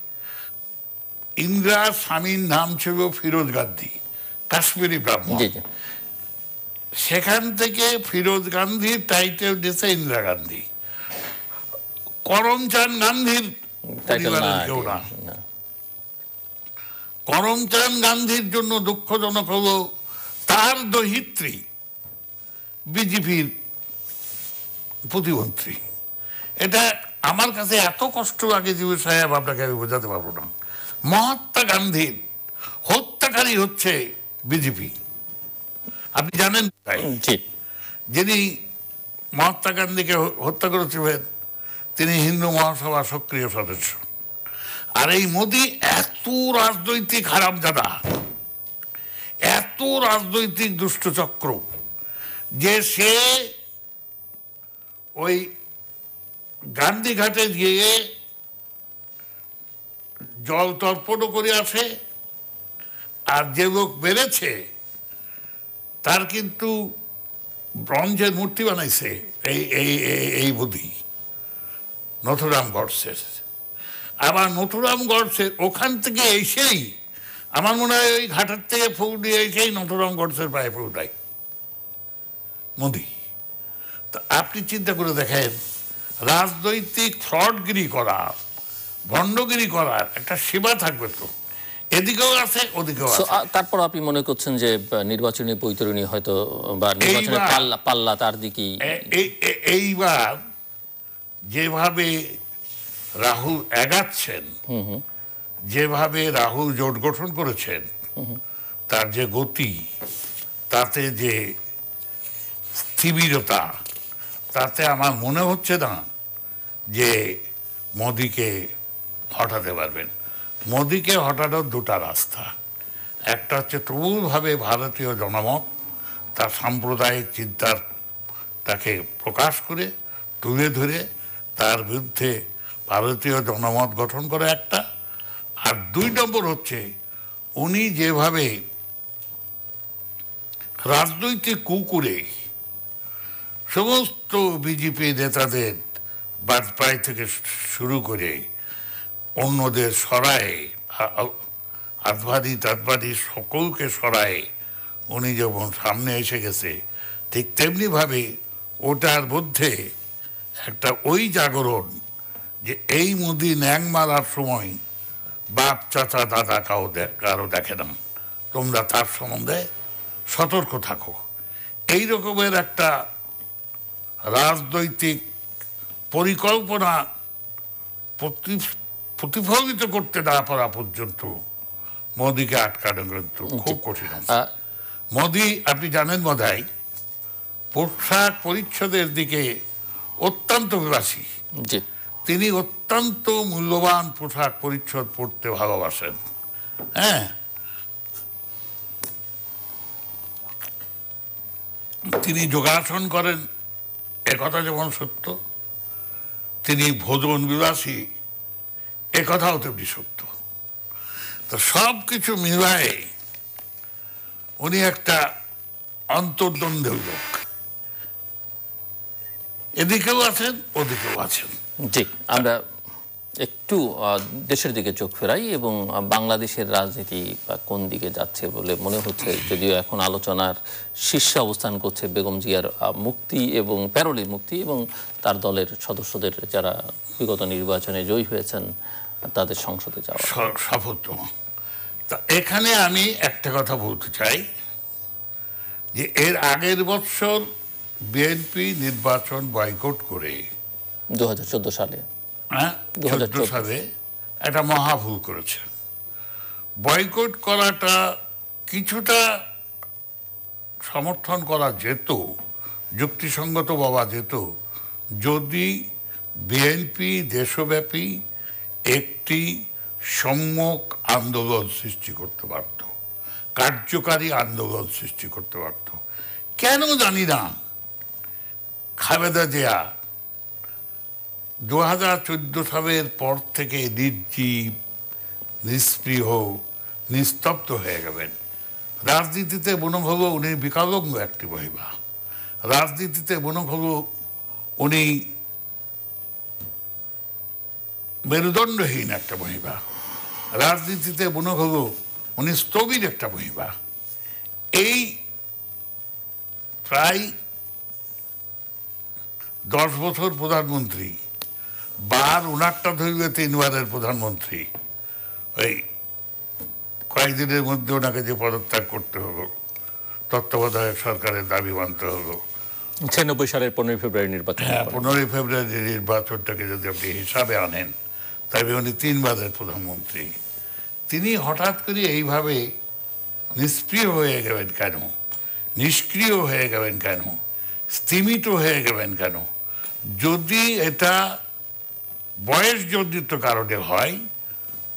S2: ইন্দিরার স্বামীর নাম ছিল ফিরোজ গান্ধী, কাশ্মীরি ব্রাহ্মণ। সেখান থেকে ফিরোজ গান্ধীর টাইটেল দিয়েছে ইন্দিরা গান্ধী। করমচাঁদ গান্ধীর পরিবারের কেউ না। করমচাঁদ গান্ধীর জন্য দুঃখজনক হলো তার দহিত্রী বিজেপির প্রতিমন্ত্রী। এটা আমার কাছে এত কষ্ট লাগে জিবু সাহেব, আপনাকে আমি বোঝাতে পারবো না। মহাত্মা গান্ধীর হত্যাকারী হচ্ছে বিজেপি। আপনি জানেন যিনি মহাত্মা গান্ধীকে হত্যা করেছিলেন তিনি হিন্দু মহাসভা সক্রিয় সদস্য। আর এই মোদি এত রাজনৈতিক হারামজাদা, এত রাজনৈতিক দুষ্টচক্র যে সে ওই গান্ধীঘাটে গিয়ে জল তর্পণও করে আসে। আর যে লোক বেড়েছে তার কিন্তু ব্রঞ্জের মূর্তি বানাইছে এই বুদ্ধি নথুরাম গডসের। আবার নথুরাম গডসের ওখান থেকে এসেই আমার মনে হয় ওই ঘাটের থেকে ফুল দিয়ে এসেই নথুরাম গডসের পায়ে ফুল দেয় মোদি। তো আপনি চিন্তা করে দেখেন, রাজনৈতিক ফ্রডগিরি করা, ভণ্ডগিরি করার একটা সীমা থাকবে তো। এদিকেও আছে ওদিকেও আছে।
S1: তারপর আপনি মনে করছেন যে নির্বাচনী বৈতরণী হয়তো বা নির্বাচনের পাল্লা তার দিকেই।
S2: এইবার যেভাবে রাহুল এগাচ্ছেন, যেভাবে রাহুল জোট গঠন করেছেন, তার যে গতি, তাতে যে স্থিরতা, তাতে আমার মনে হচ্ছে না যে মোদিকে হটাতে পারবেন। মোদিকে হটানোর দুটা রাস্তা। একটা হচ্ছে প্রবলভাবে ভারতীয় জনমত, তার সাম্প্রদায়িক চিন্তার তাকে প্রকাশ করে তুলে ধরে তার বিরুদ্ধে ভারতীয় জনমত গঠন করে একটা। আর দুই নম্বর হচ্ছে উনি যেভাবে রাজনৈতিক কুকুরে সমস্ত বিজেপি নেতাদের বাজপেয়ী থেকে শুরু করে অন্যদের সরায়ে, আদভানি সকলকে সরায়ে উনি যেমন সামনে এসে গেছে, ঠিক তেমনিভাবে ওটার মধ্যে একটা ওই জাগরণ যে এই মোদি ন্যাং মারার সময় বাপ চাচা দাদা কারো দেখে না, তোমরা তার সম্বন্ধে সতর্ক থাকো। এই রকমের একটা রাজনৈতিক পরিকল্পনা প্রতিফলিত করতে না পারা পর্যন্ত মোদিকে আটকানো কিন্তু খুব কঠিন। মোদি আপনি জানেন বোধহয় পোশাক পরিচ্ছদের দিকে অত্যন্ত বিলাসী। তিনি অত্যন্ত মূল্যবান পোশাক পরিচ্ছদ পরতে ভালোবাসেন। হ্যাঁ, তিনি যোগাসন করেন, একথা যেমন সত্য, তিনি ভোজন বিলাসী, একথাও তেমনি সত্য। তো সব কিছু মিলায়ে উনি একটা অন্তর্দ্বন্দ্বের লোক, এদিকেও আছেন ওদিকেও আছেন।
S1: জি, আমরা একটু দেশের দিকে চোখ ফেরাই এবং বাংলাদেশের রাজনীতি কোন দিকে যাচ্ছে বলে মনে হচ্ছে, যদিও এখন আলোচনার শীর্ষে অবস্থান করছে বেগম জিয়ার মুক্তি এবং প্যারোলের মুক্তি এবং তার দলের সদস্যদের যারা বিগত নির্বাচনে জয়ী হয়েছেন তাদের সংসদে যাওয়া
S2: সাফল্য। তা এখানে আমি একটা কথা বলতে চাই যে এর আগের বছর বিএনপি নির্বাচন বয়কট করে
S1: 2014 সালে,
S2: 2014 সালে একটা মহা ভুল করেছে। বয়কট করাটা কিছুটা সমর্থন করা যেত, যুক্তিসঙ্গত ভাবা যেত, যদি বিএনপি দেশব্যাপী একটি সম্যক আন্দোলন সৃষ্টি করতে পারত, কার্যকারী আন্দোলন সৃষ্টি করতে পারত। কেন জানি না খালেদা জিয়া 2014 সালের পর থেকে নির্জীব, নিষ্প্রিয়, নিস্তব্ধ হয়ে গেলেন। রাজনীতিতে মনে হলো উনি বিকলাঙ্গ একটি মহিলা, রাজনীতিতে মনে হলো উনি মেরুদণ্ডহীন একটা মহিলা, রাজনীতিতে মনে হলো উনি স্থবির একটা মহিলা। এই প্রায় 10 বছর প্রধানমন্ত্রী, বার উনারটা ধরবে 3 বারের প্রধানমন্ত্রী, ওই কয়েকদিনের মধ্যে ওনাকে যে পদত্যাগ করতে হলো, তত্ত্বাবধায়ক সরকারের দাবি মানতে হলো।
S1: 96 সালের 15 ফেব্রুয়ারি নির্বাচন।
S2: হ্যাঁ, 15 ফেব্রুয়ারি নির্বাচনটাকে যদি আপনি হিসাবে আনেন, তবে উনি 3 বারের প্রধানমন্ত্রী। তিনি হঠাৎ করে এইভাবে নিষ্ক্রিয় হয়ে গেলেন কেন, নিষ্ক্রিয় হয়ে গেলেন কেন, স্তিমিত হয়ে গেলেন কেন? যদি এটা বয়সজনিত কারণে হয়,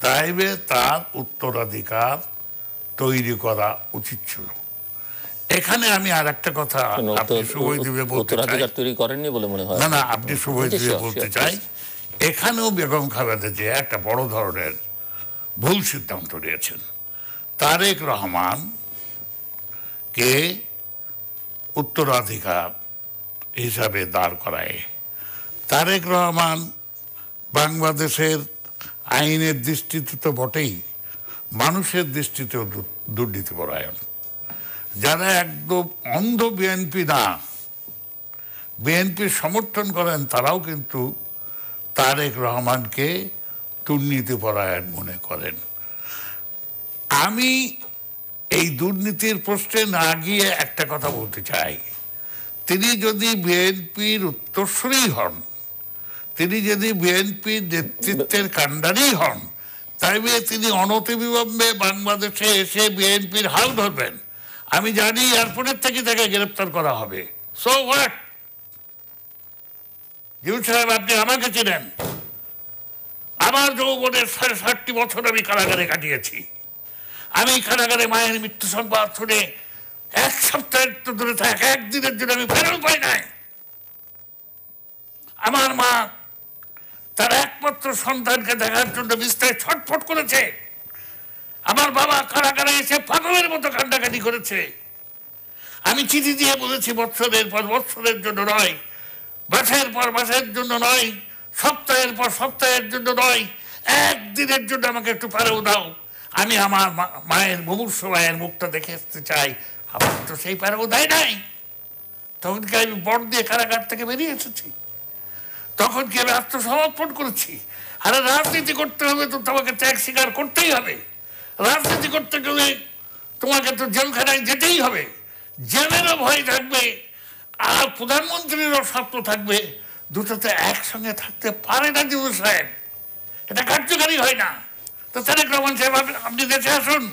S2: তাইলে তার উত্তরাধিকার তৈরি করা উচিত ছিল। এখানে আমি আর একটা কথা আপনি শুভজিবে বলতে চাই,
S1: তৈরি করেননি বলে মনে হয়।
S2: না না, আপনি শুভজিবে বলতে চাই, এখানেও বেগম খালেদা জিয়া একটা বড় ধরনের ভুল সিদ্ধান্ত নিয়েছেন। তারেক রহমান কে উত্তরাধিকার হিসাবে দাঁড় করায়। তারেক রহমান বাংলাদেশের আইনের দৃষ্টিতে তো বটেই, মানুষের দৃষ্টিতেও দুর্নীতিপরায়ণ। যারা একদম অন্ধ বিএনপি না, বিএনপির সমর্থন করেন, তারাও কিন্তু তারেক রহমানকে দুর্নীতিপরায়ণ মনে করেন। আমি এই দুর্নীতির প্রশ্নে না গিয়ে একটা কথা বলতে চাই, তিনি যদি বিএনপির উত্তরসূরি হন, তিনি যদি বিএনপির নেতৃত্বের কাণ্ডারি হন, তাইলে তিনি অনতিবিলম্বে বাংলাদেশে এসে বিএনপির হাল ধরবেন। আমি জানি এয়ারপোর্টের থেকে তাকে গ্রেপ্তার করা হবে। So what? জিউল সাহেব, আপনি আমাকে চেনেন, আমার যৌবনের 60 বছর আমি কারাগারে কাটিয়েছি। আমি কারাগারে মায়ের মৃত্যু সংবাদ শুনে 1 সপ্তাহের তো দূরে থাক, 1 দিনের জন্য আমি ফেরত পাই নাই। আমার মা তার একমাত্র সন্তানকে দেখার জন্য বিস্তারে ছটফট করেছে। আমার বাবা কারাগারে এসে পাগলের মতো কান্নাকাটি করেছে। আমি চিঠি দিয়ে বলেছি, বৎসরের পর বৎসরের জন্য নয়, মাসের পর মাসের জন্য নয়, সপ্তাহের পর সপ্তাহের জন্য নয়, 1 দিনের জন্য আমাকে একটু পারেও দাও। আমি আমার মায়ের, মুমূর্ষু মায়ের মুখটা দেখে আসতে চাই। আমার তো সেই পারেও দেয় নাই। তখন কি আমি বট দিয়ে কারাগার থেকে বেরিয়ে এসেছি? তখন কি আমি আত্মসমর্পণ করেছি? আরে রাজনীতি করতে হবে তো তোমাকে ত্যাগ স্বীকার করতেই হবে। রাজনীতি করতে গেলে তোমাকে তো জেলখানায় যেতেই হবে। জেলেরও ভয় থাকবে, আর প্রধানমন্ত্রীরও স্বপ্ন থাকবে। দুটোতে একসঙ্গে থাকতে পারে না জিউল সাহেব, এটা কার্যকারী হয় না। তো তারেক রহমান সাহেব, আপনি দেশে আসুন।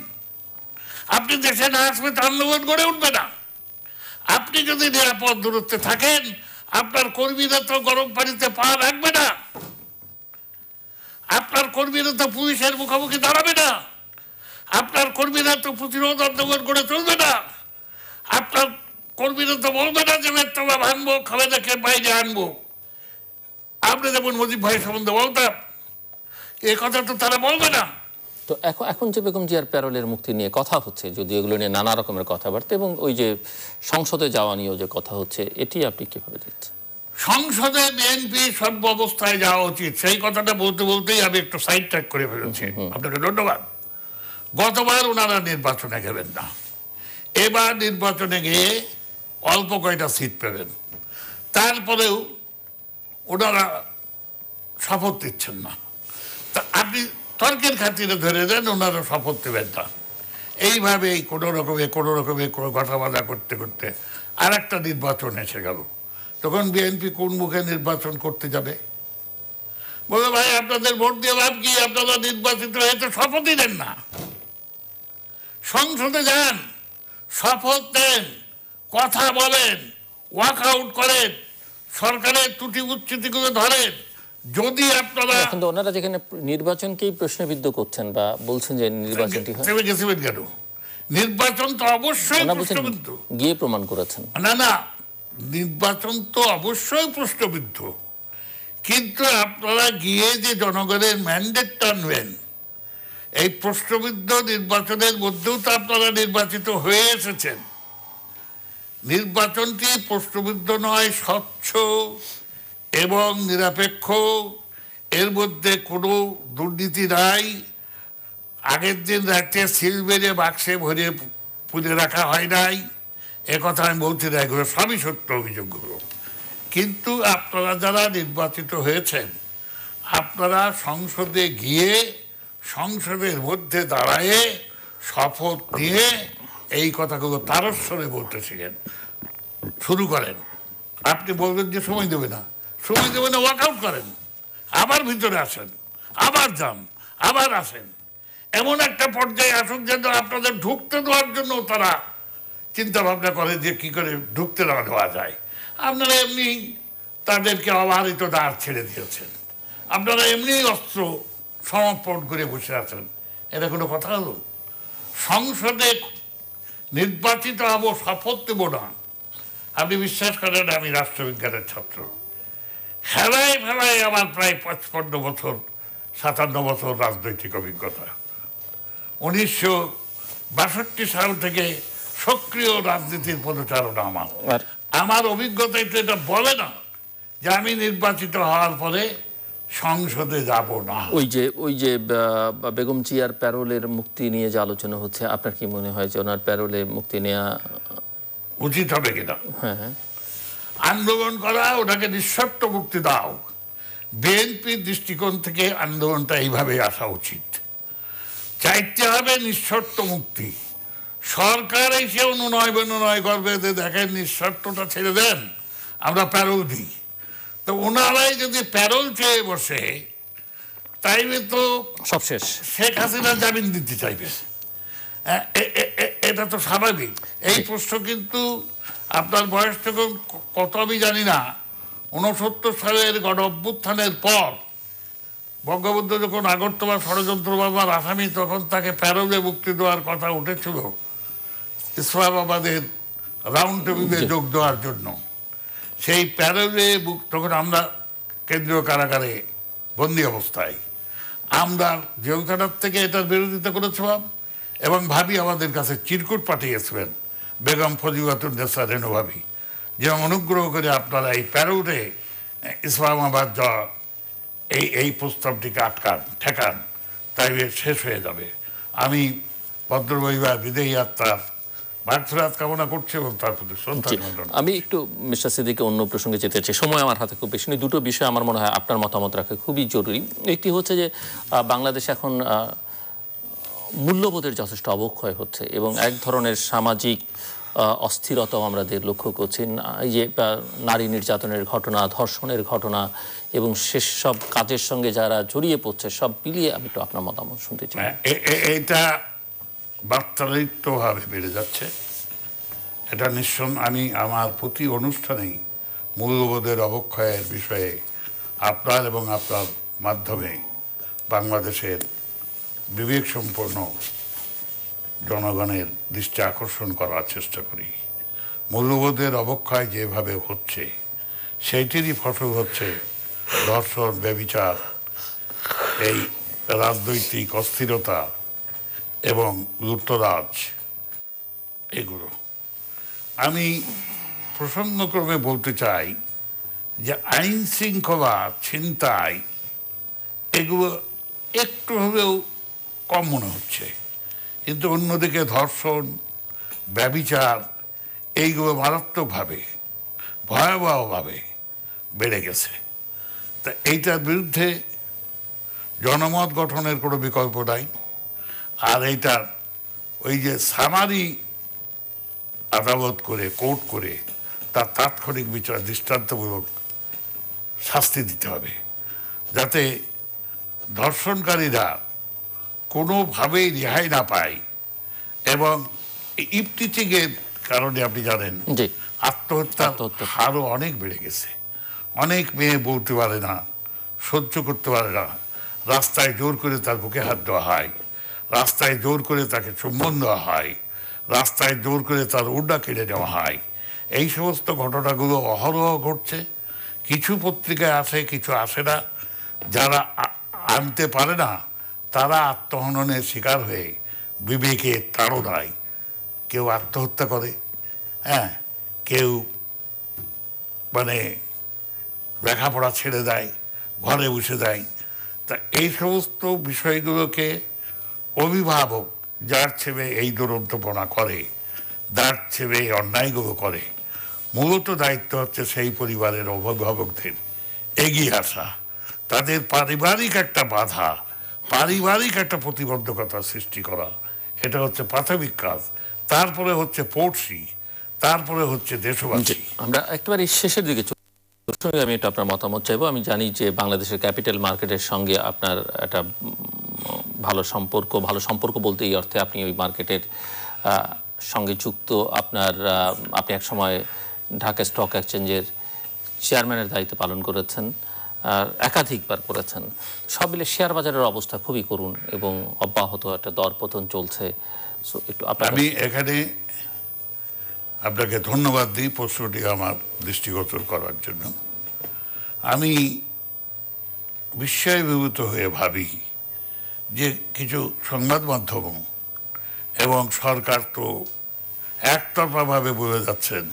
S2: আপনি দেশে না আসবে তো আন্দোলন গড়ে উঠবে না। আপনি যদি নিরাপদ দূরত্বে থাকেন, আপনার কর্মীরা তো গরম পানিতে পা রাখবে না, আপনার কর্মীরা তো পুলিশের মুখোমুখি দাঁড়াবে না, আপনার কর্মীরা তো প্রতিরোধ আন্দোলন করে চলবে না, আপনার কর্মীরা তো বলবে না যে মেট্রোবা ভাঙবো, খালেদাকে বাইরে আনবো। আপনি যেমন মুজিব ভাই সম্বন্ধে বলতাম, এ কথা তো তারা বলবে না।
S1: তো এখন যে বেগম জিয়ার প্যারোলের মুক্তি নিয়ে কথা হচ্ছে, যদি এগুলো নিয়ে নানা রকমের কথাবার্তা এবং ওই যে সংসদে যাওয়া নিয়েও যে কথা হচ্ছে, এটি আপনি কিভাবে দেখছেন?
S2: সংসদে বিএনপি সর্ব অবস্থায় যাওয়া উচিত, সেই কথাটা বলতে বলতেই আমি একটু সাইড ট্র্যাক করে ফেলেছি। আপনাকে ধন্যবাদ। গতবার ওনারা নির্বাচনে গেলেন না, এবার নির্বাচনে গিয়ে অল্প কয়টা সিট পেলেন, তারপরেও ওনারা শপথ দিচ্ছেন না। তা আপনি তর্কের খাতিরে ধরে দেন ওনারা শপথ দেবেন না। এইভাবেই কোনো রকমে কোনো কথাবার্তা করতে করতে আর একটা নির্বাচন এসে গেল। তখন বিএনপি কোন মুখে নির্বাচন করতে যাবে? বলে, ভাই আপনাদের ভোট দিয়ে লাভ কি, আপনারা নির্বাচিত হয়ে তো শপথই দেন না। সংসদে যান, শপথ দেন, কথা বলেন, ওয়াক আউট করেন, সরকারের ত্রুটি উচ্চতিগুলো ধরেন, যদি আপনারা
S1: এখন তো ওনারা যেখানে নির্বাচনকেই প্রশ্নবিদ্ধ করছেন বা বলছেন যে নির্বাচনটি হয়,
S2: কেন নির্বাচন তো অবশ্যই প্রশ্নবিদ্ধ
S1: গিয়ে প্রমাণ করেছেন।
S2: না না, নির্বাচন তো অবশ্যই প্রশ্নবিদ্ধ, কিন্তু আপনারা গিয়ে যে জনগণের ম্যান্ডেট টানবেন, এই প্রশ্নবিদ্ধ নির্বাচনের মধ্যেও তো আপনারা নির্বাচিত হয়ে এসেছেন। নির্বাচনটি প্রশ্নবিদ্ধ নয়, স্বচ্ছ এবং নিরপেক্ষ, এর মধ্যে কোনো দুর্নীতি নাই। আগের দিন রাতে সিল বেড়ে বাক্সে ভরে পুড়ে রাখা হয় নাই, একথা আমি বলছি না, এগুলো সবই সত্য অভিযোগগুলো। কিন্তু আপনারা যারা নির্বাচিত হয়েছেন, আপনারা সংসদে গিয়ে সংসদের মধ্যে দাঁড়ায়ে শপথ নিয়ে এই কথাগুলো তারস্বরে বলতে শিখেন, শুরু করেন। আপনি বলবেন যে সময় দেবে না, সময় দেবে না, ওয়ার্কআউট করেন, আবার ভিতরে আসেন, আবার যান, আবার আসেন। এমন একটা পর্যায়ে আসুন যেন আপনাদের ঢুকতে দেওয়ার জন্য তারা চিন্তা ভাবনা করে যে কি করে ঢুকতে দেওয়া যায়। আপনারা এমনি তাদেরকে অবারিত দ্বার ছেড়ে দিয়েছেন, আপনারা এমনি অস্ত্র সমর্পণ করে বসে আছেন, এটা কোনো কথা হলো? সংসদে নির্বাচিত হব, শপথ দেব না। আপনি বিশ্বাস করেন আমি রাষ্ট্রবিজ্ঞানের ছাত্র, হেলায় ফেলায় আমার প্রায় 55 বছর 57 বছর রাজনৈতিক অভিজ্ঞতা। 1962 সাল থেকে সক্রিয় রাজনীতির পদচারণা আমার অভিজ্ঞতায় তো এটা বলে না যে আমি নির্বাচিত হওয়ার পরে সংসদে যাব না।
S1: ওই যে বেগম জিয়ার প্যারোলের মুক্তি নিয়ে যে আলোচনা হচ্ছে, আপনার কি মনে হয় যে ওনার প্যারোলে মুক্তি নেওয়া
S2: উচিত হবে কিনা?
S1: হ্যাঁ,
S2: আন্দোলন করা, ওটাকে নিঃশর্ত মুক্তি দাও। বিএনপির দৃষ্টিকোণ থেকে আন্দোলনটা এইভাবে আসা উচিত, চাইতে হবে নিঃশর্ত মুক্তি। সরকার এসে অনুনয় করবে যে দেখেন নিঃশর্তটা ছেড়ে দেন, আমরা প্যারোল দিই। তো ওনারাই যদি প্যারোল চেয়ে বসে, তাইলে তো
S1: সব শেষ।
S2: শেখ হাসিনা জামিন দিতে চাইবে, এটা তো স্বাভাবিক। এই প্রশ্ন কিন্তু আপনার বয়স তখন কত আমি জানি না, 69 সালের গণ অভ্যুত্থানের পর বঙ্গবন্ধু যখন আগরতলা ষড়যন্ত্র মামলার আসামি, তখন তাকে প্যারোলে মুক্তি দেওয়ার কথা উঠেছিল ইসলামাবাদের রাউন্ড টেবিলে যোগ দেওয়ার জন্য। সেই প্যারোলে তখন আমরা কেন্দ্রীয় কারাগারে বন্দি অবস্থায়, আমরা জেলখানার থেকে এটার বিরোধিতা করেছিলাম এবং ভাবি আমাদের কাছে চিরকুট পাঠিয়েছিলেন, বেগম ফজিলাতুন্নেসা রেনু ভাবি, যে অনুগ্রহ করে আপনারা এই প্যারোলে ইসলামাবাদ যাওয়া এই প্রস্তাবটিকে ঠেকান, তাই শেষ হয়ে যাবে। আমি ভদ্রবৈবার বিদেয়ী আত্মার মাগফিরাত কামনা করছি এবং তার প্রতি শ্রদ্ধা।
S1: আমি একটু মিস্টার সিদ্দিকী অন্য প্রসঙ্গে যেতে চাই, সময় আমার হাতে খুব বেশি নেই। দুটো বিষয় আমার মনে হয় আপনার মতামত রাখা খুবই জরুরি। একটি হচ্ছে যে বাংলাদেশ এখন মূল্যবোধের যথেষ্ট অবক্ষয় হচ্ছে এবং এক ধরনের সামাজিক অস্থিরতাও আমাদের লক্ষ্য করছি। এই যে নারী নির্যাতনের ঘটনা, ধর্ষণের ঘটনা এবং সেসব কাজের সঙ্গে যারা জড়িয়ে পড়ছে, সব মিলিয়ে আমি একটু আপনার মতামত শুনতে চাই।
S2: এটা বার্তালিতভাবে বেড়ে যাচ্ছে, এটা নিঃসন্দেহে। আমি আমার প্রতি অনুষ্ঠানেই মূল্যবোধের অবক্ষয়ের বিষয়ে আপনার এবং আপনার মাধ্যমে বাংলাদেশের বিবেক সম্পন্ন জনগণের দৃষ্টি আকর্ষণ করার চেষ্টা করি। মূল্যবোধের অবক্ষয় যেভাবে হচ্ছে, সেইটিরই ফসল হচ্ছে ধর্ষণ, ব্যভিচার, এই রাজনৈতিক অস্থিরতা এবং লুটতরাজ, এগুলো। আমি প্রসঙ্গক্রমে বলতে চাই যে আইন শৃঙ্খলা, ছিনতাই, এগুলো একটু হলেও কম মনে হচ্ছে, কিন্তু অন্যদিকে ধর্ষণ, ব্যভিচার, এইগুলো মারাত্মকভাবে, ভয়াবহভাবে বেড়ে গেছে। তা এইটার বিরুদ্ধে জনমত গঠনের কোনো বিকল্প নাই। আর এইটার ওই যে সামারি আদালত করে, কোর্ট করে তার তাৎক্ষণিক বিচার, দৃষ্টান্তমূলক শাস্তি দিতে হবে, যাতে ধর্ষণকারীরা কোনোভাবেই রেহাই না পায়। এবং ইফটিচিংয়ের কারণে আপনি জানেন আত্মহত্যার হারও অনেক বেড়ে গেছে। অনেক মেয়ে বলতে পারে না সহ্য করতে পারে না, রাস্তায় জোর করে তার বুকে হাত দেওয়া হয়, রাস্তায় জোর করে তাকে চুম্বন দেওয়া হয়, রাস্তায় জোর করে তার উড্ডা কেড়ে নেওয়া হয়। এই সমস্ত ঘটনাগুলো অহরহ ঘটছে। কিছু পত্রিকায় আসে, কিছু আসে না। যারা আনতে পারে না তারা আত্মহননের শিকার হয়ে বিবেকের তাড়নায় কেউ আত্মহত্যা করে, হ্যাঁ, কেউ মানে লেখাপড়া ছেড়ে দেয়, ঘরে বসে দেয়। তা এই সমস্ত বিষয়গুলোকে অভিভাবক যার ছেলে এই দুরন্তপনা করে, যার ছেলে এই অন্যায়গুলো করে, মূলত দায়িত্ব হচ্ছে সেই পরিবারের অভিভাবকদের এগিয়ে আসা, তাদের পারিবারিক একটা বাধা, পারিবারিক একটা প্রতিবন্ধকতা সৃষ্টি করা। এটা হচ্ছে প্রাথমিক কাজ। তারপরে হচ্ছে পড়শি, তারপরে হচ্ছে দেশবাসী।
S1: আমরা একেবারে শেষের দিকে আমি একটু আপনার মতামত চাইবো। আমি জানি যে বাংলাদেশের ক্যাপিটাল মার্কেটের সঙ্গে আপনার একটা ভালো সম্পর্ক বলতে এই অর্থে আপনি ওই মার্কেটের সঙ্গে যুক্ত। আপনি এক সময় ঢাকা স্টক এক্সচেঞ্জের চেয়ারম্যানের দায়িত্ব পালন করেছেন, একাধিকবার করেছেন। সব মিলে শেয়ার বাজারের অবস্থা খুবই করুণ এবং অব্যাহত একটা দরপতন চলছে। একটু
S2: আমি এখানে আপনাকে ধন্যবাদ দিই প্রশ্নটি আমার দৃষ্টিগোচর করার জন্য। আমি বিস্ময়ীভূত হয়ে ভাবি যে কিছু সংবাদ মাধ্যম এবং সরকার তো একতরফাভাবে বলে যাচ্ছেন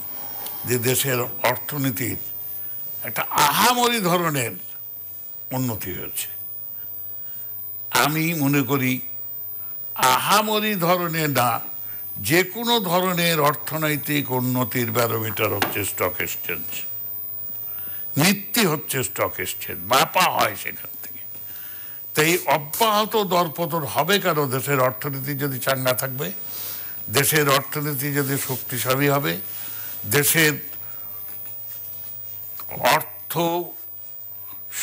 S2: যে দেশের অর্থনীতির একটা আহামরি ধরনের উন্নতি হয়েছে। আমি মনে করি আহামরি ধরনের না, যে কোনো ধরনের অর্থনৈতিক উন্নতির ব্যারোমিটার হচ্ছে স্টক এক্সচেঞ্জ, নীতি হচ্ছে স্টক এক্সচেঞ্জ, মাপা হয় সেখান থেকে। তো এই অব্যাহত দরপতন হবে কেন? দেশের অর্থনীতি যদি চাঙ্গা থাকবে, দেশের অর্থনীতি যদি শক্তিশালী হবে, দেশের অর্থ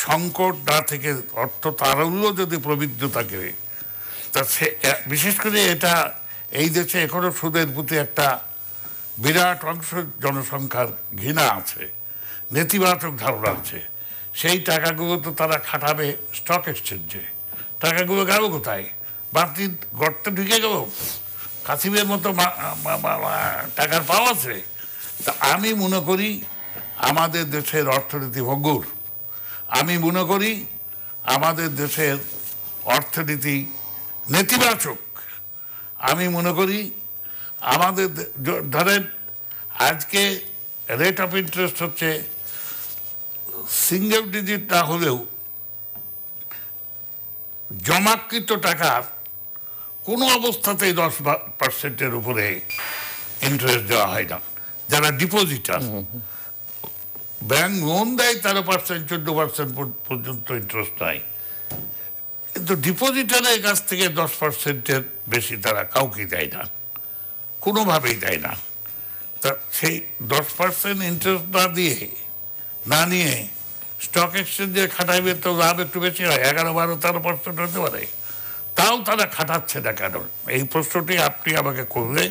S2: সংকট না থেকে অর্থ তারল্য যদি প্রবৃদ্ধ থাকে, তা সে বিশেষ করে এটা এই দেশে এখনো সুদের প্রতি একটা বিরাট অংশ জনসংখ্যার ঘৃণা আছে, নেতিবাচক ধারণা আছে। সেই টাকাগুলো তো তারা খাটাবে স্টক এক্সচেঞ্জে। টাকাগুলো গেল কোথায়? বাতিল গর্তে ঢুকে গেল, কাসিমের মতো টাকার পাওয়া আছে। তা আমি মনে করি আমাদের দেশের অর্থনীতি ভঙ্গুর। আমি মনে করি আমাদের দেশের অর্থনীতি নেতিবাচক। আমি মনে করি আমাদের ধরেন আজকে রেট অফ ইন্টারেস্ট হচ্ছে সিঙ্গেল ডিজিট না হলেও জমাকৃত টাকার কোনো অবস্থাতেই 10% উপরে ইন্টারেস্ট দেওয়া হয় না। যারা ডিপোজিটার, ব্যাংক লোন দেয় 13%, 14% পর্যন্ত ইন্টারেস্ট নেয়, কিন্তু ডিপোজিটারের কাছ থেকে 10%-এর বেশি তারা কাউকে দেয় না, কোনোভাবেই দেয় না। তা সেই 10% ইন্টারেস্ট না নিয়ে স্টক এক্সচেঞ্জে খাটাইবে তো লাভ একটু বেশি হয়, 11, 12, 13% হতে পারে। তাও তারা খাটাচ্ছে না কেন? এই প্রশ্নটি আপনি আমাকে করলে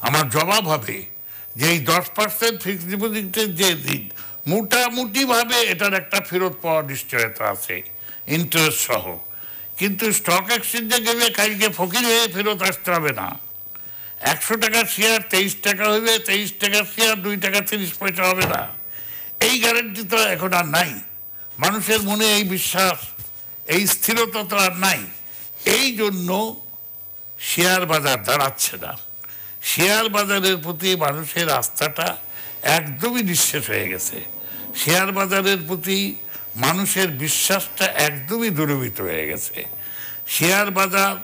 S2: আমার জবাব হবে যে এই 10% ফিক্সড ডিপোজিটের যে দিন, মোটামুটিভাবে এটার একটা ফেরত পাওয়ার নিশ্চয়তা আছে ইন্টারেস্ট সহ। কিন্তু স্টক এক্সচেঞ্জে গেলে কালকে ফকির হয়ে ফেরত আসতে হবে না। 100 টাকার শেয়ার 23 টাকা হইবে, 23 টাকার শেয়ার 2 টাকা 30 পয়সা হবে না। এই গ্যারান্টি তো এখন আর নাই। মানুষের মনে এই বিশ্বাস, এই স্থিরতা তো আর নাই। এই জন্য শেয়ার বাজার দাঁড়াচ্ছে না। শেয়ার বাজারের প্রতি মানুষের আস্থাটা একদমই নিঃশেষ হয়ে গেছে। শেয়ার বাজারের প্রতি মানুষের বিশ্বাসটা একদমই দূরীভূত হয়ে গেছে। শেয়ার বাজার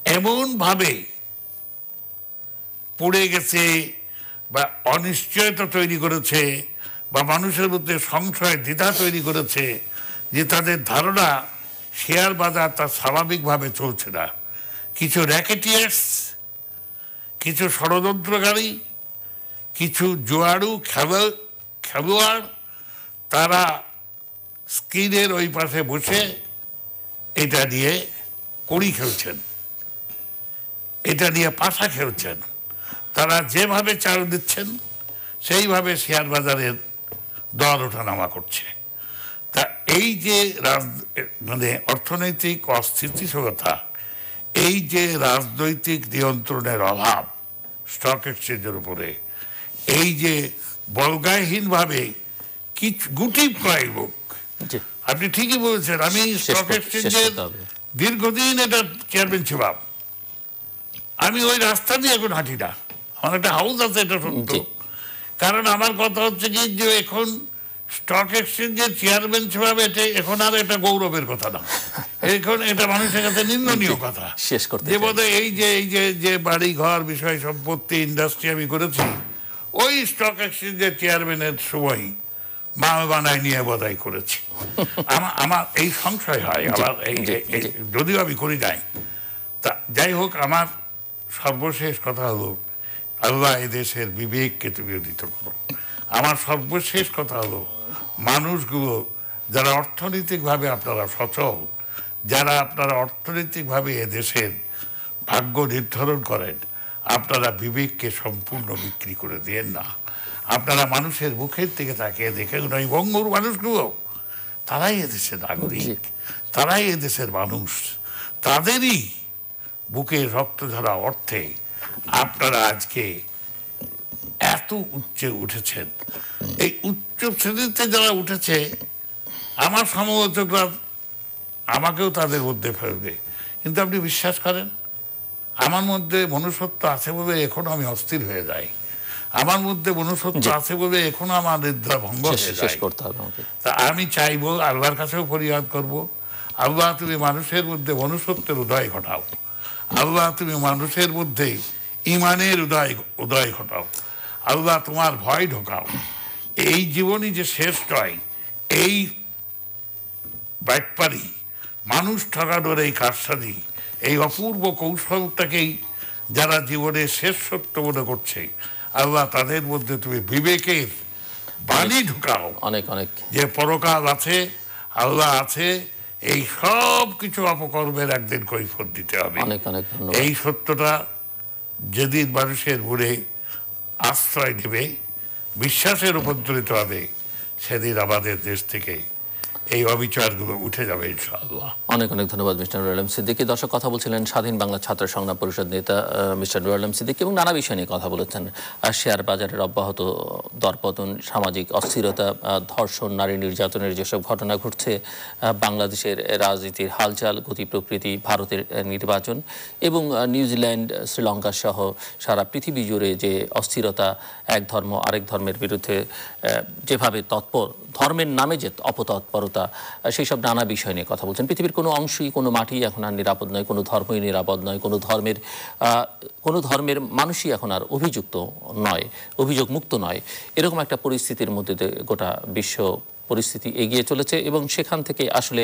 S2: এমনভাবে পড়ে গেছে বা অনিশ্চয়তা তৈরি করেছে বা মানুষের মধ্যে সংশয়, দ্বিধা তৈরি করেছে যে তাদের ধারণা শেয়ার বাজার তার স্বাভাবিকভাবে চলছে না। কিছু র্যাকেটিয়ার্স, কিছু ষড়যন্ত্রকারী, কিছু জুয়াড়ু খেলোয়াড়, তারা স্ক্রিনের ওই পাশে বসে এটা নিয়ে কড়ি খেলছেন, এটা নিয়ে পাশা খেলছেন। তারা যেভাবে চাল দিচ্ছেন সেইভাবে শেয়ার বাজারের দর ওঠানামা করছে। তা এই যে মানে অর্থনৈতিক অস্থিতিশীলতা, এই যে রাজনৈতিক নিয়ন্ত্রণের অভাব স্টক এক্সচেঞ্জের উপরে, এই যে বলগাহীনভাবে কিছু গুটি কয়েক লোক, আপনি ঠিকই বলেছেন, আমি স্টক এক্সচেঞ্জের দীর্ঘদিন এটা চেয়ারম্যান ছিলাম, আমি ওই রাস্তা দিয়ে এখন হাঁটি না, আমার একটা হাউস আছে, এটা সত্য। কারণ আমার কথা হচ্ছে কি যে এখন স্টক এক্সচেঞ্জের চেয়ারম্যান ছিলাম, এটা এখন আর এটা গৌরবের কথা না, এখন এটা মানুষের কাছে নিন্দনীয় কথা। যে বোধহয় এই যে বাড়ি ঘর বিষয় সম্পত্তি ইন্ডাস্ট্রি আমি করেছি, ওই স্টক এক্সচেঞ্জের চেয়ারম্যানের সময় মাল বানায় নিয়ে বোধহয় করেছি। আমার এই সংশয় হয়, আমার যদিও আমি করি নাই। তা যাই হোক, আমার সর্বশেষ কথা হলো, আল্লাহ এদেশের বিবেককে তুমি উদিত করো। আমার সর্বশেষ কথা হলো, মানুষগুলো যারা অর্থনৈতিকভাবে আপনারা সচল, যারা আপনারা অর্থনৈতিকভাবে এদেশের ভাগ্য নির্ধারণ করেন, আপনারা বিবেককে সম্পূর্ণ বিক্রি করে দেন না। আপনারা মানুষের মুখের থেকে তাকিয়ে দেখেন, ওই বঙ্গুর মানুষগুলো তারাই এদেশের নাগরিক, তারাই এদেশের মানুষ, তাদেরই বুকের রক্ত ঝরা অর্থে আপনারা আজকে এত উচ্চে উঠেছেন। এই উচ্চ শ্রেণীতে যারা উঠেছে, আমার সমালোচকরা আমাকেও তাদের মধ্যে ফেলবে, কিন্তু আপনি বিশ্বাস করেন আমার মধ্যে মনুষ্যত্ব আছে বলে এখনো আমি অস্থির হয়ে যাই, আমার মধ্যে মনুষ্যত্ব আছে বলে এখনো আমার নিদ্রা ভঙ্গ হয়ে যায়। তা আমি চাইবো, আল্লাহর কাছেও ফরিয়াদ করব, আল্লাহ তুমি মানুষের মধ্যে মনুষ্যত্বের উদয় ঘটাও, আল্লাহ তুমি মানুষের মধ্যে ইমানের উদয় ঘটাও, আল্লাহ তোমার ভয় ঢোকাও। এই জীবনই যে শেষ নয়, এই বাটপারি, মানুষ ঠকানোর এই কারসাজি, এই অপূর্ব কৌশলটাকেই যারা জীবনের শেষ সত্য মনে করছে, আল্লাহ তাদের মধ্যে তুমি বিবেকের বাণী ঢুকাও।
S1: অনেক অনেক
S2: যে পরকাল আছে, আল্লাহ আছে, এই সব কিছু অপকর্মের একদিন কৈফিয়ত দিতে হবে।
S1: অনেক অনেক ধন্যবাদ।
S2: এই সত্যটা যেদিন মানুষের মনে আশ্রয় নেবে, বিশ্বাসের রূপান্তরিত হবে, সেদিন আমাদের দেশ থেকে এই অবিচারগুলো উঠে যাবে ইনশাআল্লাহ।
S1: অনেক অনেক ধন্যবাদ মিস্টার নুরুল আলম সিদ্দিকী। দর্শক, কথা বলছিলেন স্বাধীন বাংলা ছাত্র সংগ্রাম পরিষদ নেতা মিস্টার নুরুল আলম সিদ্দিকী, এবং নানা বিষয় নিয়ে কথা বলেছেন। শেয়ার বাজারের অব্যাহত দরপতন, সামাজিক অস্থিরতা, ধর্ষণ, নারী নির্যাতনের যেসব ঘটনা ঘটছে, বাংলাদেশের রাজনীতির হালচাল, গতি প্রকৃতি, ভারতের নির্বাচন, এবং নিউজিল্যান্ড, শ্রীলঙ্কা সহ সারা পৃথিবী জুড়ে যে অস্থিরতা, এক ধর্ম আরেক ধর্মের বিরুদ্ধে যেভাবে তৎপর, ধর্মের নামে যে অপতৎপরতা, সেই সব নানা বিষয় নিয়ে কথা বলছেন। পৃথিবীর কোনো অংশই, কোনো মাটি এখন আর নিরাপদ নয়, কোনো ধর্মই নিরাপদ নয়, কোনো ধর্মের মানুষই এখন আর অভিযুক্ত নয়, অভিযোগ মুক্ত নয়। এরকম একটা পরিস্থিতির মধ্যে গোটা বিশ্ব পরিস্থিতি এগিয়ে চলেছে, এবং সেখান থেকে আসলে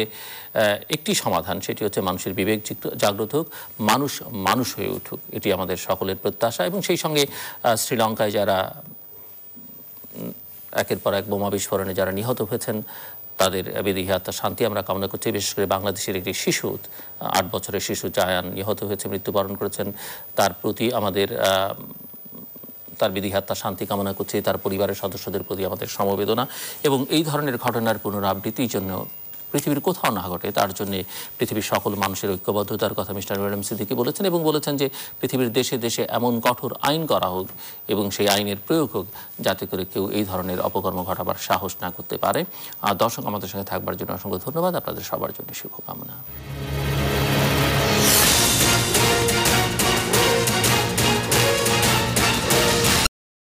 S1: একটি সমাধান, সেটি হচ্ছে মানুষের বিবেক জাগ্রত হোক, মানুষ মানুষ হয়ে উঠুক, এটি আমাদের সকলের প্রত্যাশা। এবং সেই সঙ্গে শ্রীলঙ্কায় যারা একের পর এক বোমা বিস্ফোরণে যারা নিহত হয়েছেন, তাদের বিদেহী আত্মার শান্তি আমরা কামনা করছি। বিশেষ করে বাংলাদেশের একটি শিশু, 8 বছরের শিশু জায়ান নিহত হয়েছে, মৃত্যুবরণ করেছেন, তার প্রতি আমাদের তার বিদেহী আত্মার শান্তি কামনা করছি, তার পরিবারের সদস্যদের প্রতি আমাদের সমবেদনা। এবং এই ধরনের ঘটনার পুনরাবৃত্তির জন্য পৃথিবীর কোথাও না ঘটে, তার জন্য পৃথিবীর সকল মানুষের ঐক্যবদ্ধতার কথা মিস্টার নুরুল আলম সিদ্দিকী বলেছেন, এবং বলেছেন যে পৃথিবীর দেশে দেশে এমন কঠোর আইন করা হোক এবং সেই আইনের প্রয়োগ হোক, যাতে করে কেউ এই ধরনের অপকর্ম ঘটাবার সাহস না করতে পারে। দর্শক, আমাদের সঙ্গে থাকবার জন্য অসংখ্য ধন্যবাদ। আপনাদের সবার জন্য শুভকামনা।